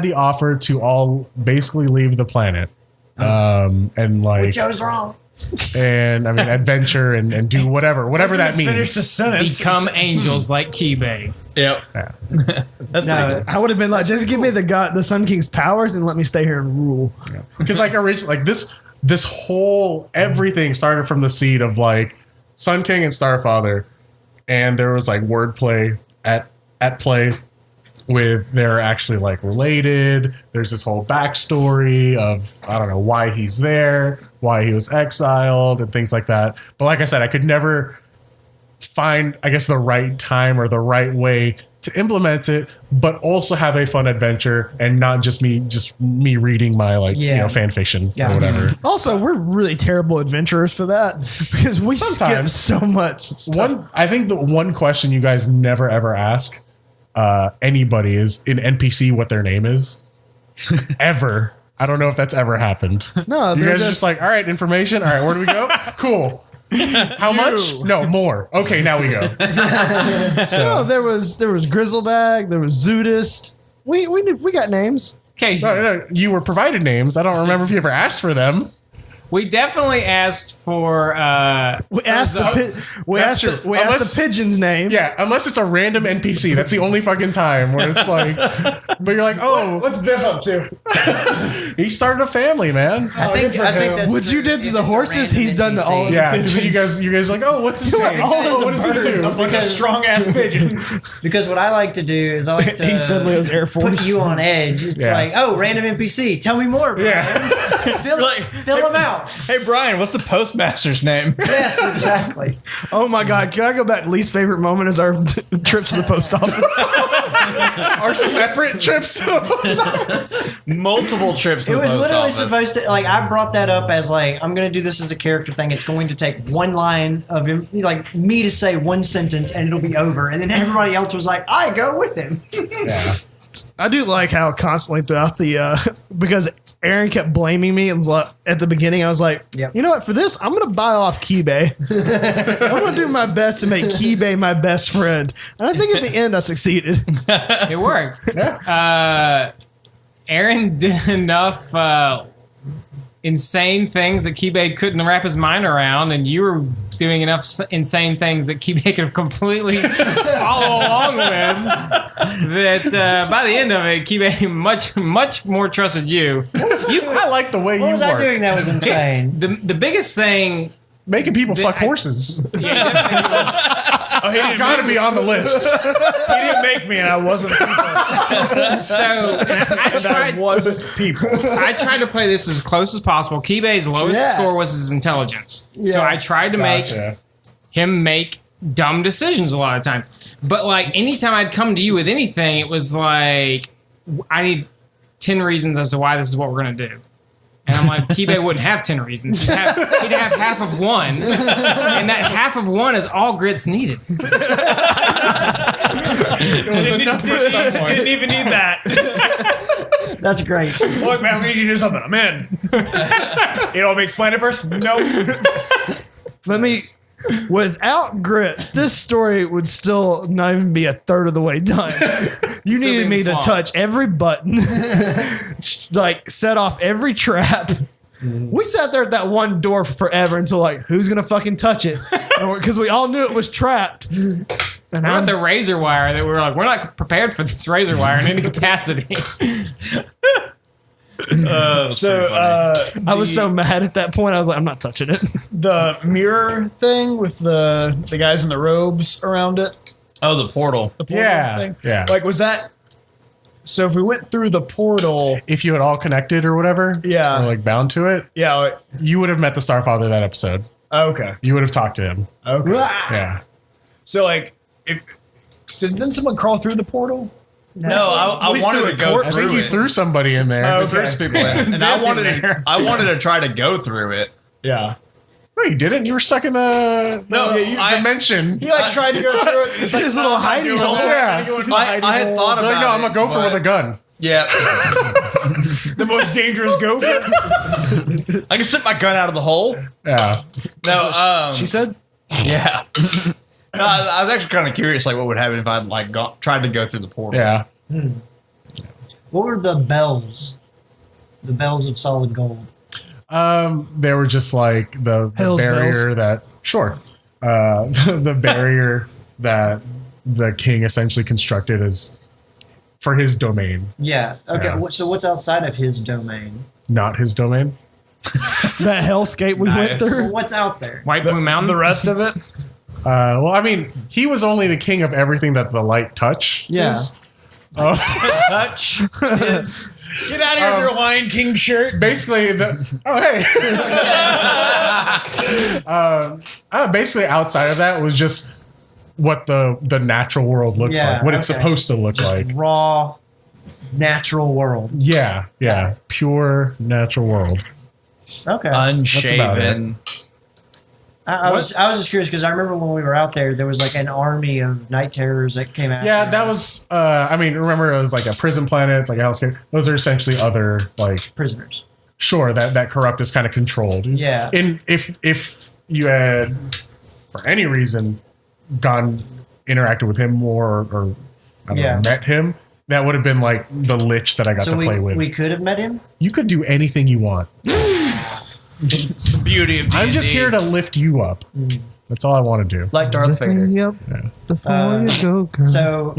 the offer to all basically leave the planet, and like Joe's wrong. and I mean adventure and do whatever that means. Finish the sentence. Become angels like Kibe. Yep. Yeah. That's pretty good. I would have been like, just give me the Sun King's powers and let me stay here and rule. Because like originally, like this whole everything started from the seed of like Sun King and Starfather, and there was like wordplay at play with they're actually like related. There's this whole backstory of I don't know why he's there, why he was exiled, and things like that. But like I said, I could never find, I guess, the right time or the right way to implement it, but also have a fun adventure and not just me reading my fan fiction or whatever. Also, we're really terrible adventurers for that because we skip so much stuff. I think the one question you guys never ever ask anybody is in NPC what their name is. Ever. I don't know if that's ever happened. No, you they're guys are just like, all right, information. All right, where do we go? Cool. How much? No, more. Okay, now we go. No, there was Grizzlebag, there was Zoodist. We got names. Okay, No, you were provided names. I don't remember if you ever asked for them. we definitely asked for. We asked the pigeon's name. Yeah, unless it's a random NPC. That's the only fucking time where it's like, but you're like, oh, What's Biff up to? he started a family, man. I think that's What you did to the horses, he's done to all of the Yeah, pigeons. so you guys are like, oh, what's his name? all What does he do? A bunch of strong ass pigeons. because what I like to do is I like to He said Leo's Air Force. put you on edge. It's Yeah. like, oh, random NPC. Tell me more, Brian. Yeah. Fill them out. Hey, Brian, what's the postmaster's name? Yes, exactly. Oh my God! Can I go back? Least favorite moment is our trips to the post office. Our separate trips to the post office. Multiple trips to It the was post literally office. supposed to, like, I brought that up as, like, I'm going to do this as a character thing. It's going to take one line of him, like, me to say one sentence and it'll be over. And then everybody else was like, I go with him. Yeah. I do like how constantly throughout the because Aaron kept blaming me and at the beginning I was like, Yep. you know what? For this, I'm gonna buy off Kibe. I'm gonna do my best to make Kibe my best friend, and I think at the end I succeeded. It worked. Aaron did enough insane things that Kibe couldn't wrap his mind around, and you were doing enough insane things that Kibe could completely follow along with. That by the end of it, Kibe much more trusted you. I like the way What you was work. I doing that was insane? The biggest thing. Making people fuck horses. Yeah, definitely was- Oh, he It's didn't, got to be on the list. he didn't make me, and I wasn't people. so I And I tried. wasn't people. I tried to play this as close as possible. Kibe's lowest score was his intelligence, so I tried to make him make dumb decisions a lot of times. But like anytime I'd come to you with anything, it was like I need 10 reasons as to why this is what we're going to do. And I'm like, Guede wouldn't have 10 reasons. He'd have half of one. And that half of one is all grits needed. Didn't even need that. That's great. Look, man, we need you to do something. I'm in. You know, let me explain it first. Nope. Without grits, this story would still not even be a third of the way done. You Still needed be me in the to swamp. touch every button, like set off every trap. We sat there at that one door for forever until like, who's gonna fucking touch it? Because we all knew it was trapped. And What about the razor wire that we were like, we're not prepared for this razor wire in any capacity. I was so mad at that point. I was like, I'm not touching it. the mirror thing with the guys in the robes around it. Oh, the portal. The portal Yeah, thing. yeah. Like, was that? So if we went through the portal, If you had all connected or whatever, Yeah. or like bound to it, yeah. Like, you would have met the Starfather that episode. okay. You would have talked to him. Okay. Yeah. So like, didn't someone crawl through the portal? No, I wanted to go I through think you it. threw somebody in there. Oh, I threw okay. some people in, and I wanted to try to go through it. Yeah. No, you didn't. You were stuck in the dimension. He like tried to go through it. It's like His little hidey hole. Yeah. I had thought You're about like, no, I'm it. a gopher with a gun. Yeah, The most dangerous gopher. I can stick my gun out of the hole. Yeah. No, She said, yeah. No, I was actually kind of curious, like what would happen if I like tried to go through the portal. Yeah. What were the bells? The bells of solid gold. They were just like the Hell's barrier that the barrier that the king essentially constructed as for his domain, Yeah. Okay. Yeah. So what's outside of his domain? not his domain. that hellscape we went Nice. through. Well, what's out there? White Plume Mountain. The rest of it. Well, I mean, he was only the king of everything that the light touch. Yeah. is. Oh, Touch is Get out of here with your Lion King shirt. basically, basically outside of that was just what the natural world looks Yeah, like, what it's okay. supposed to look Just like. raw, natural world. Yeah, pure natural world. Okay. unshaven. I was just curious because I remember when we were out there, there was like an army of night terrors that came out. Yeah, that was. I mean, remember it was like a prison planet. It's like a hellscape. Those are essentially other like. prisoners. Sure, that corrupt is kind of controlled. Yeah. And if you had, for any reason, interacted with him more or I don't know, met him, that would have been like the lich that I got So to play with. we could have met him. You could do anything you want. It's the beauty of D&D. I'm just here to lift you up. That's all I want to do. like Darth Vader. Yep. Before you go, girl. So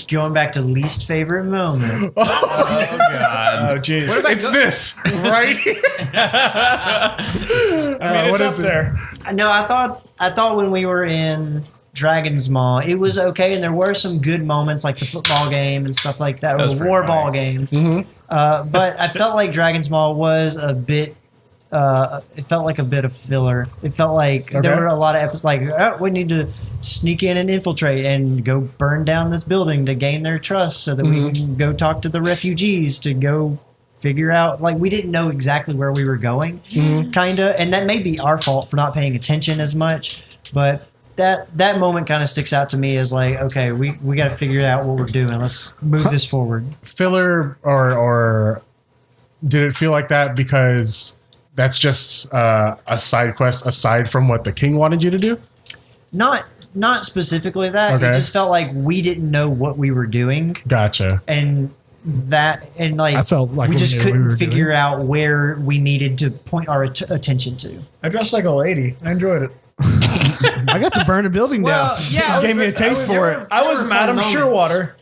going back to least favorite moment. Oh god. Oh jeez. It's this, right? I mean, what it's is up it? there. No, I thought when we were in Dragon's Maw, it was okay, and there were some good moments like the football game and stuff like that, That or was the pretty war funny. ball game. But I felt like Dragon's Maw was a bit. It felt like a bit of filler. It felt like there were a lot of episodes like, oh, we need to sneak in and infiltrate and go burn down this building to gain their trust so that we can go talk to the refugees to go figure out. Like, we didn't know exactly where we were going, kind of. And that may be our fault for not paying attention as much. But that moment kind of sticks out to me as like, okay, we got to figure out what we're doing. Let's move this forward. Filler or did it feel like that because that's just a side quest aside from what the king wanted you to do? Not specifically that. Okay. It just felt like we didn't know what we were doing. Gotcha. And like I felt like we we just knew what couldn't we were figure doing. out where we needed to point our attention to. I dressed like a lady. I enjoyed it. I got to burn a building Well, down. yeah, Gave me a taste for it. I was There were Madam fun Shearwater.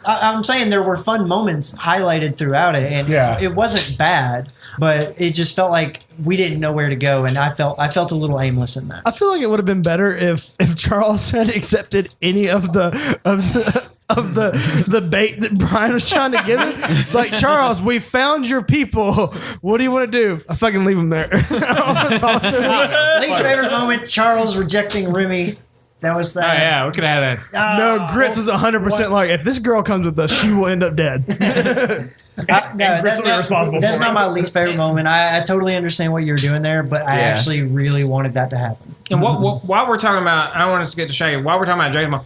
I'm saying there were fun moments highlighted throughout it, and Yeah. it wasn't bad, but it just felt like we didn't know where to go, and I felt a little aimless in that. I feel like it would have been better if Charles had accepted any of the bait that Brian was trying to give him. It's like, Charles, we found your people. What do you want to do? I fucking leave him there. I don't want to talk to him. Least favorite moment: Charles rejecting Remy. That was Oh yeah, we could have had that. No, Grits was 100% like, if this girl comes with us, she will end up dead. That's not my least favorite moment. I totally understand what you're doing there, but I actually really wanted that to happen. And while we're talking about, I don't want us to get distracted. While we're talking about Dragon's Maw,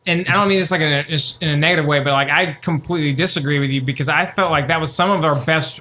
and I don't mean this like in a negative way, but like I completely disagree with you because I felt like that was some of our best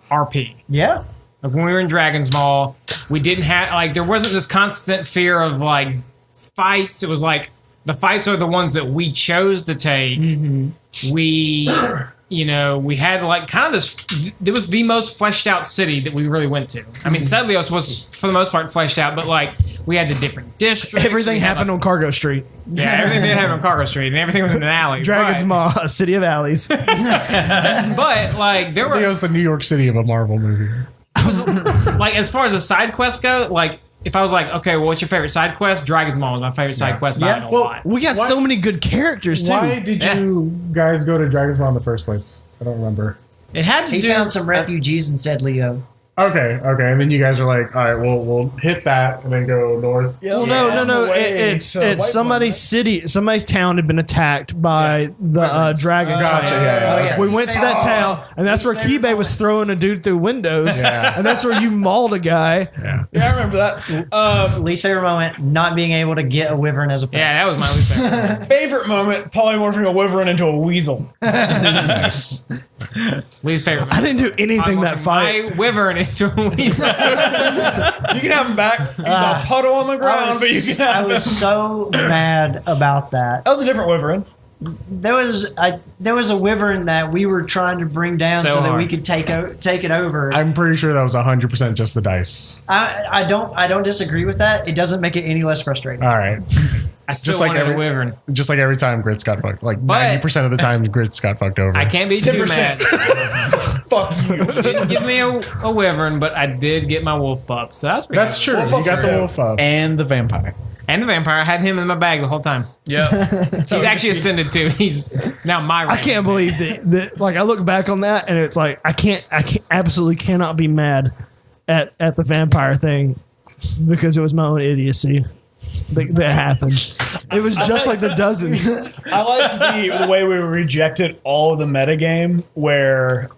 RP. Yeah. Like when we were in Dragon's Maw, we didn't have like there wasn't this constant fear of like fights. It was like the fights are the ones that we chose to take. Mm-hmm. We had like kind of this. It was the most fleshed out city that we really went to. I mean, Sedlios was for the most part fleshed out, but like we had the different districts. Everything happened on Cargo Street. Yeah, everything did happen on Cargo Street, and everything was in an alley. Dragon's Maw, a city of alleys. But like there It was the New York City of a Marvel movie. I was like, as far as a side quest go, like if I was like, okay, well, what's your favorite side quest? Dragon's Maw was my favorite side quest. By a lot. We got so many good characters too. Why did you guys go to Dragon's Maw in the first place? I don't remember. It had to He do. found some refugees in Sedlio. Okay, and then you guys are like, all right, we'll hit that and then go north. Well, no. It's somebody's city, somebody's town had been attacked by the dragon. Gotcha. Yeah. We went to that town, and that's where Kibe was throwing a dude through windows. Yeah. And that's where you mauled a guy. Yeah, I remember that. Least favorite moment, not being able to get a wyvern as a pet. Yeah, that was my least favorite. Favorite moment, polymorphing a wyvern into a weasel. Nice. Least favorite. I didn't do anything that fight. My wyvern into a weasel. You can have him back. He's a puddle on the ground, but you can have him. I was so mad about that. That was a different wyvern. There was a wyvern that we were trying to bring down so that we could take it over. I'm pretty sure that was 100% just the dice. I don't disagree with that. It doesn't make it any less frustrating. All right. I still wanted a wyvern. Just like every time Grits got fucked. Like 90% of the time Grits got fucked over. I can't be too 10%. mad. Fuck you. You didn't give me a wyvern, but I did get my wolf pup. So that's true. Wolf You got up the is wolf up. And the vampire. And the vampire. I had him in my bag the whole time. Yeah. He's actually ascended too. He's now my rank. I can't believe that. Like I look back on that, and it's like I absolutely cannot be mad at the vampire thing because it was my own idiocy that happened. It was just like the dozens. I like the way we rejected all of the metagame where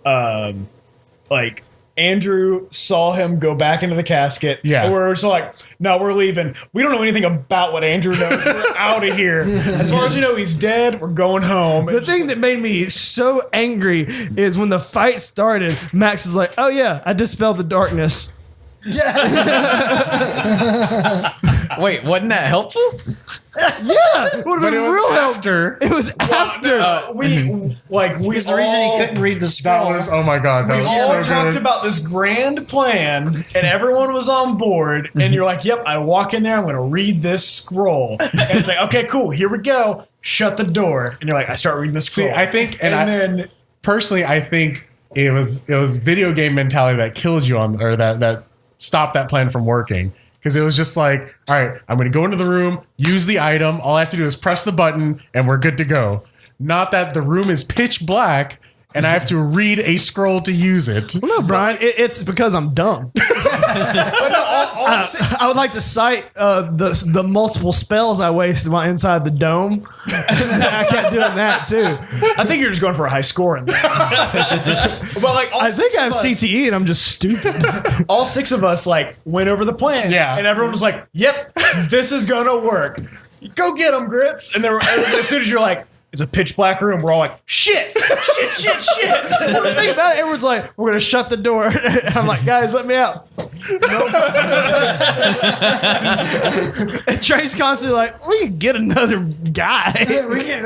like Andrew saw him go back into the casket. Yeah. And we're so like, no, we're leaving. We don't know anything about what Andrew knows. We're out of here. As far as we know, he's dead. We're going home. The thing that made me so angry is when the fight started, Max is like, oh yeah, I dispelled the darkness. Wait, wasn't that helpful? Yeah, it would have been real after. It was after. we Because the reason he couldn't read the That scroll. was, oh my god. That We was all so talked good. about this grand plan, and everyone was on board. And you're like, "Yep, I walk in there. I'm going to read this scroll." And it's like, "Okay, cool. Here we go." Shut the door, and you're like, "I start reading the scroll." See, I think, then personally, I think it was video game mentality that killed you on, or that stopped that plan from working. Because it was just like, all right, I'm going to go into the room, use the item. All I have to do is press the button, and we're good to go. Not that the room is pitch black, and I have to read a scroll to use it. Well, no, Brian, it's because I'm dumb. I would like to cite the multiple spells I wasted while inside the dome. I kept doing that too. I think you're just going for a high score in there. But like, I think I have CTE and I'm just stupid. all six of us like went over the plan. Yeah. And everyone was like, "Yep, this is gonna work. Go get them, Grits." And as soon as you're like, it's a pitch black room, we're all like, shit. Well, the thing about it, everyone's like, we're going to shut the door. I'm like, guys, let me out. And Trey's constantly like, we can get another guy.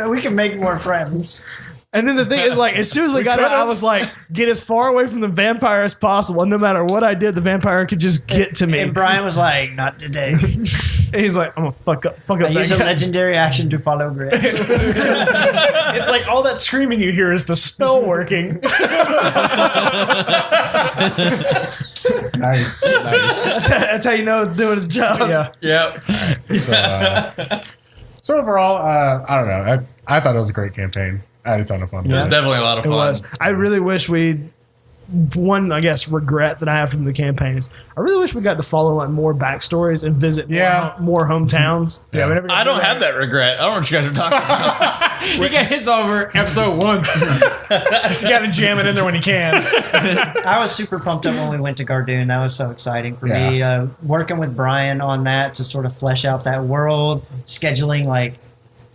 we can make more friends. And then the thing is, like, as soon as we got out, I was like, get as far away from the vampire as possible. And no matter what I did, the vampire could just get to me. And Brian was like, not today. And he's like, I'm going to fuck up I use a that guy. legendary action to follow Grits. It's like all that screaming you hear is the spell working. Nice. That's how you know it's doing its job. Yeah. Yep. So overall, I don't know. I thought it was a great campaign. I had a ton of fun. It was definitely a lot of It fun. was. I really wish we one, I guess, regret that I have from the campaign is I really wish we got to follow like more backstories and visit more hometowns. Yeah, I don't have that regret. I don't know what you guys are talking about. He got his over episode 1. Just got to jam it in there when you can. I was super pumped up when we went to Gardoon. That was so exciting for me. Working with Brian on that to sort of flesh out that world, scheduling like,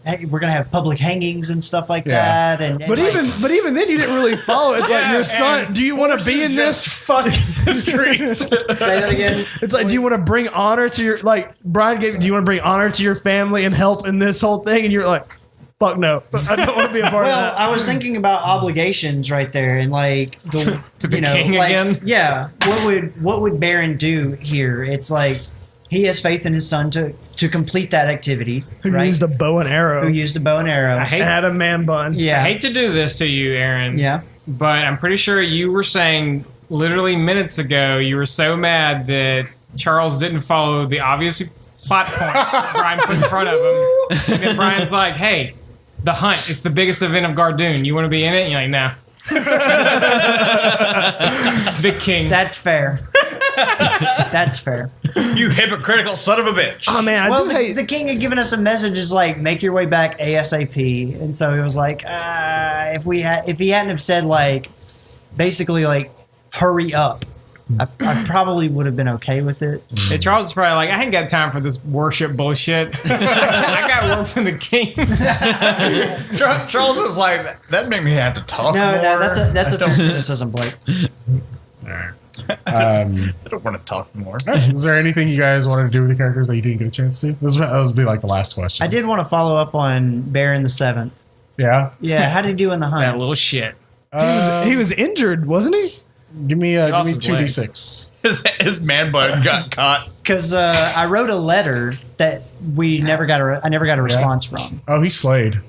hey, we're gonna have public hangings and stuff like that. But even then, you didn't really follow. It's like your son. Do you want to be in this? Fuck the streets. Say that again. It's like, do you want to bring honor to your Brian gave? Do you want to bring honor to your family and help in this whole thing? And you're like, fuck no, I don't want to be a part of that. I was thinking about obligations right there, and like the To the king again? Yeah, what would Baron do here? It's like he has faith in his son to complete that activity. Who used a bow and arrow? Who used a bow and arrow? Had a man bun. Yeah. I hate to do this to you, Aaron. Yeah. But I'm pretty sure you were saying literally minutes ago you were so mad that Charles didn't follow the obvious plot point Brian put in front of him. And then Brian's like, hey, the hunt, it's the biggest event of Gardoon. You want to be in it? And you're like, nah. The king. That's fair. That's fair. You hypocritical son of a bitch. Oh man, I do hate the king had given us a message is like, make your way back ASAP, and so he was like, if he hadn't have said like, basically like, hurry up, I probably would have been okay with it. Yeah, Charles is probably like, I ain't got time for this worship bullshit. I got work from the king. Charles is like, that made me have to talk more. No, that's a fair criticism, Blake. All right. I don't want to talk more. Is there anything you guys wanted to do with the characters that you didn't get a chance to? This would be like the last question. I did want to follow up on Baron the 7th. Yeah? Yeah, how did he do in the hunt? That little shit. he was injured, wasn't he? Give me lost his 2d6. His man bun got caught. Because I wrote a letter that I never got a response from. Oh, he slayed.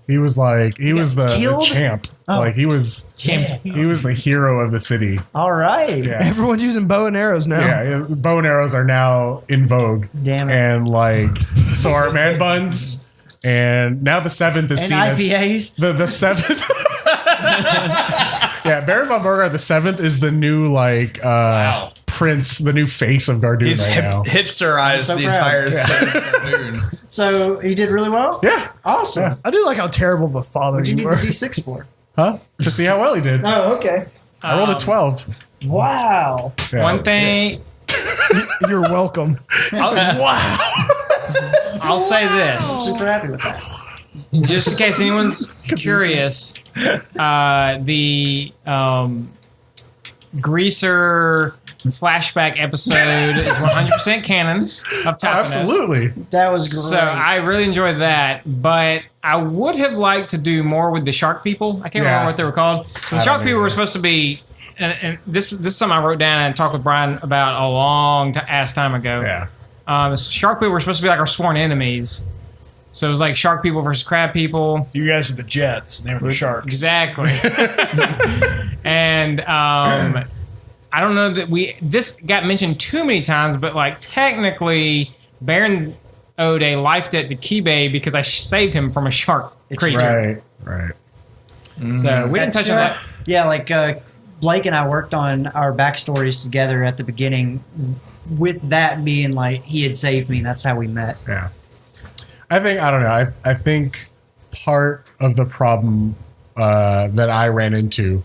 He was like the champ. Oh. Like he was the hero of the city. All right. Yeah. Everyone's using bow and arrows now. Yeah, bow and arrows are now in vogue. Damn it. And like, so are man buns. And now the 7th is And seen IPAs. as the 7th. Yeah, Baron von Beauregard the 7th is the new like prince, the new face of Gardoon He's right now. hipsterized So the proud. entire city of Gardoon. So he did really well? Yeah. Awesome. Yeah. I do like how terrible of a father What'd you you need were. the D6 for? Huh? To see how well he did. Oh, okay. I rolled a 12. Wow. Yeah. One thing, You're welcome. I'll say this. I'm super happy with that. Just in case anyone's curious, the Greaser flashback episode is 100% canon of Tapenos. Absolutely. That was great. So I really enjoyed that, but I would have liked to do more with the shark people. I can't remember what they were called. So the shark people were supposed to be, and this is something I wrote down and talked with Brian about a long ass time ago. Yeah. The shark people were supposed to be like our sworn enemies. So it was like shark people versus crab people. You guys were the Jets, and they were the Sharks. Exactly. And I don't know that this got mentioned too many times, but like technically, Baron owed a life debt to Guede because I saved him from a shark creature. Right. So we didn't touch on that. Yeah, like Blake and I worked on our backstories together at the beginning, with that being like he had saved me, and that's how we met. Yeah. I don't know. I think part of the problem that I ran into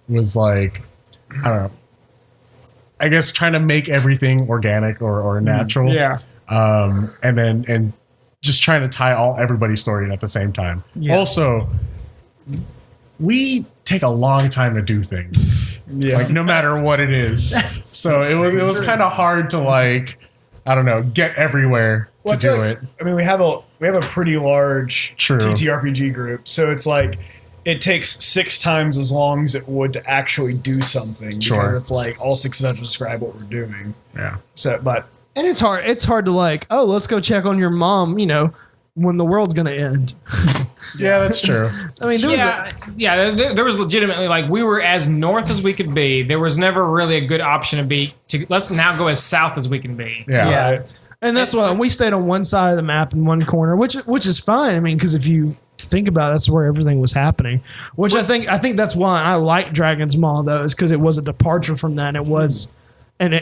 was like, I don't know, I guess trying to make everything organic or natural. Yeah. And just trying to tie everybody's story in at the same time. Yeah. Also, we take a long time to do things. Yeah. Like no matter what it is. So it was kind of hard to like, I don't know, get everywhere to do it. I mean, we have a pretty large True. TTRPG group, so it's like it takes 6 times as long as it would to actually do something. Sure. Because it's like all 6 of us describe what we're doing. Yeah. So, but And it's hard. It's hard to like, oh, let's go check on your mom, when the world's going to end. Yeah, that's true. I mean, there was legitimately like we were as north as we could be. There was never really a good option to let's now go as south as we can be. Yeah. and that's why we stayed on one side of the map in one corner, which is fine. I mean, because if you think about it, that's where everything was happening. Which I think that's why I like Dragon's Maw though, is because it was a departure from that. It was an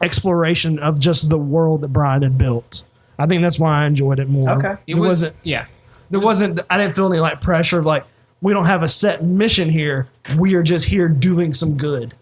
exploration of just the world that Brian had built. I think that's why I enjoyed it more. Okay. It wasn't. Yeah. There wasn't. I didn't feel any like pressure of like we don't have a set mission here. We are just here doing some good.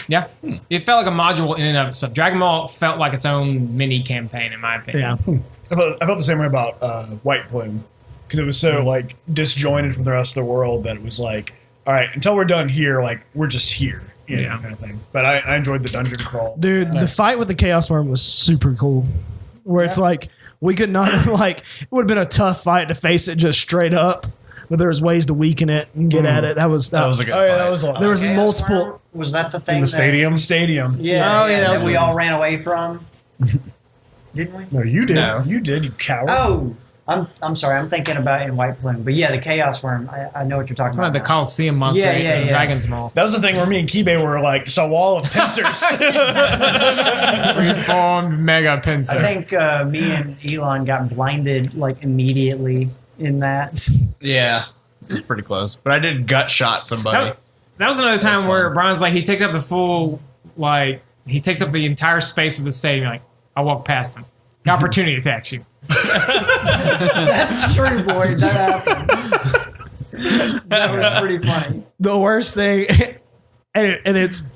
Yeah. It felt like a module in and of itself. Dragon Ball felt like its own mini campaign, in my opinion. Yeah. I felt the same way about White Plume because it was so like disjointed from the rest of the world that it was like, all right, until we're done here, like we're just here, you know, kind of thing. But I enjoyed the dungeon crawl. Dude, the fight with the Chaos Worm was super cool. Where it's like we could not like it would have been a tough fight to face it just straight up, but there was ways to weaken it and get at it. That was a good fight. That was a lot. There was Chaos multiple. Worm? Was that the thing? In the stadium? Stadium. Yeah, Oh, yeah, that we all ran away from. Didn't we? No, you did. No. You did, you coward. Oh, I'm sorry. I'm thinking about it in White Plume. But yeah, the Chaos Worm. I know what you're talking about. The now. Coliseum monster Yeah. Dragon's Maw. That was the thing where me and Kibe were like just a wall of pincers. Reformed mega pincer. I think me and Elon got blinded like immediately in that. Yeah, it was pretty close. But I did gut shot somebody. That was another time That's where fun. Brian's like, he takes up the full, like, he takes up the entire space of the stadium. Like, I walk past him. The opportunity attacks you. That's true, boy. That happened. That was pretty funny. The worst thing, and it's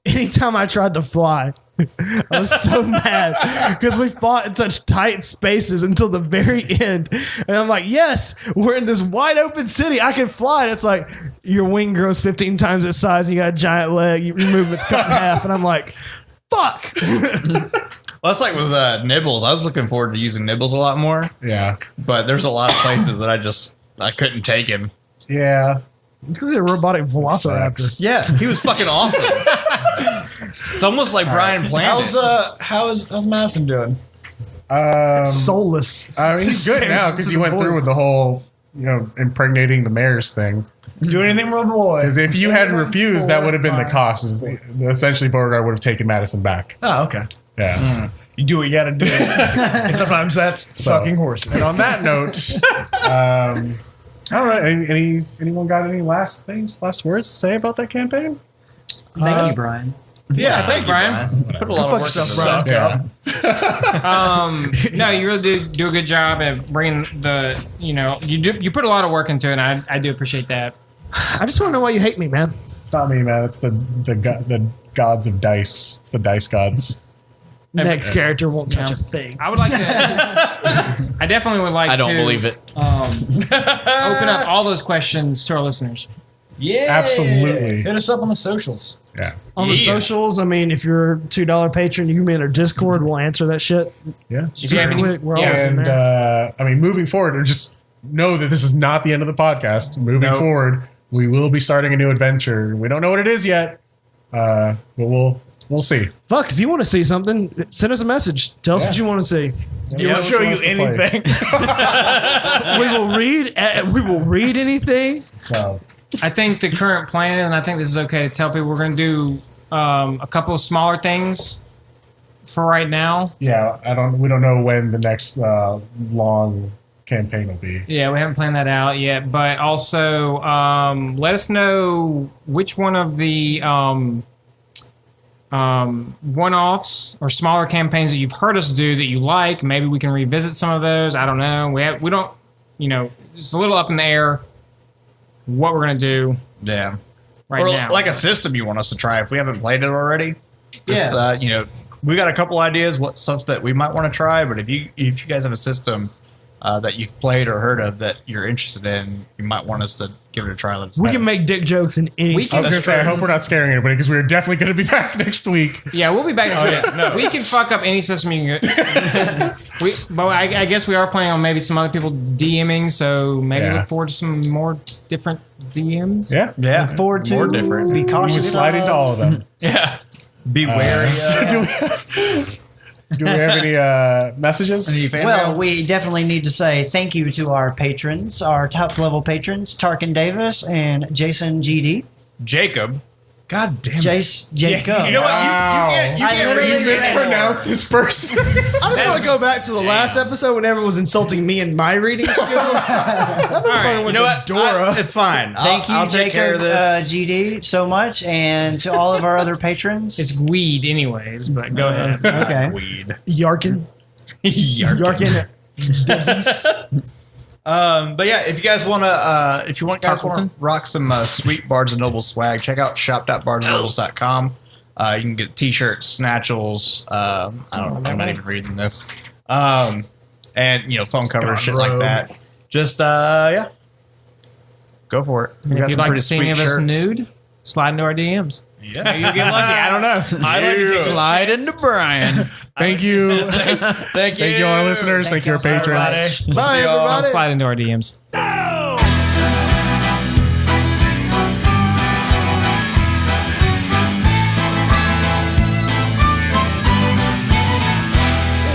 anytime I tried to fly, I was so mad because we fought in such tight spaces until the very end. And I'm like, yes, we're in this wide open city. I can fly. And it's like your wing grows 15 times its size and you got a giant leg. Your movement's cut in half. And I'm like, fuck. Well, that's like with Nibbles. I was looking forward to using Nibbles a lot more, Yeah. but there's a lot of places that I couldn't take him. Yeah. Because he's a robotic velociraptor. Yeah, he was fucking awesome. It's almost like Brian planned it. How's Madison doing? Soulless. I mean, he's good now because to he the went void. through with the whole, impregnating the mares thing. Do anything for a boy. Because if you had refused, that would have been the cost. Essentially, Beauregard would have taken Madison back. Oh, okay. Yeah. You do what you gotta do. And sometimes that's fucking horses. And on that note, I don't know. Anyone got any last words to say about that campaign? Thank you, Brian. Yeah, thanks, Brian. Put a lot of work yourself, into Yeah. No, you really do a good job at bringing the, you put a lot of work into it, and I do appreciate that. I just want to know why you hate me, man. It's not me, man. It's the gods of dice. It's the dice gods. Next character won't touch Yeah. a thing. I would like to. I definitely would like to. I don't believe it. Open up all those questions to our listeners. Yeah. Absolutely. Hit us up on the socials. Yeah. On the socials, I mean, if you're a $2 patron, you can be in our Discord. We'll answer that shit. Yeah. If you have any- Quick, we're always in And there. moving forward, just know that this is not the end of the podcast. Moving forward, we will be starting a new adventure. We don't know what it is yet, but we'll see. Fuck, if you want to see something, send us a message. Tell us what you want to see. We'll show you anything. We will read anything. So I think the current plan is, and I think this is okay to tell people, we're going to do a couple of smaller things for right now. yeah, we don't know when the next long campaign will be. Yeah, we haven't planned that out yet, but also let us know which one of the one-offs or smaller campaigns that you've heard us do that you like. Maybe we can revisit some of those. I don't know. We don't, it's a little up in the air what we're going to do Yeah. right or now. like a system you want us to try if we haven't played it already. Just, we got a couple ideas, what stuff that we might want to try, but if you guys have a system that you've played or heard of that you're interested in, you might want us to give it a try. Let us We know. can make dick jokes in any I was going to say, I hope we're not scaring anybody because we're definitely going to be back next week. Yeah, we'll be back next week. We can fuck up any system you can get. But I guess we are planning on maybe some other people DMing, so maybe look forward to some more different DMs. Yeah. Yeah. Look forward to More different. Be We would cautious. slide into all of them. Yeah. Be wary. Do we have any messages? Well, we definitely need to say thank you to our patrons, our top level patrons, Tarken Davis and Jason GD. Jacob, God damn it. Jacob. You know what? You can't read this. mispronounced his first. I just want to go back to the last episode when everyone was insulting me and my reading skills. That right, You know what? Dora. It's fine. Thank you, I'll take care of Jacob this. GD, so much, and to all of our other patrons. It's Guede anyways, but go ahead. Okay. Weed. Yarkin. Yarkin. Davies. But yeah, if you guys want to, if you want guys want Tarkleton? to rock some sweet Bards Nobles swag, check out shop.bardsnobles.com. You can get t-shirts, snatchels. I don't know. I'm not even reading this. And phone covers, shit like that. Just yeah, go for it. We And got if you'd some like pretty to see sweet any of us shirts. nude, slide into our DMs. Yeah. Maybe you'll get lucky. I don't know. I like to Slide into Brian. Thank you. Thank you, Thank you, our listeners. Thank you, our patrons. Bye, I'll everybody. slide into our DMs.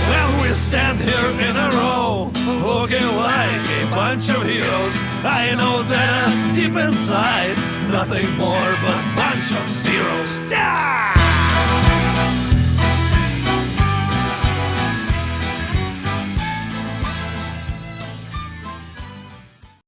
Well, we stand here in a row, looking like a bunch of heroes. I know that deep inside, nothing more but bunch of zeros. Ah!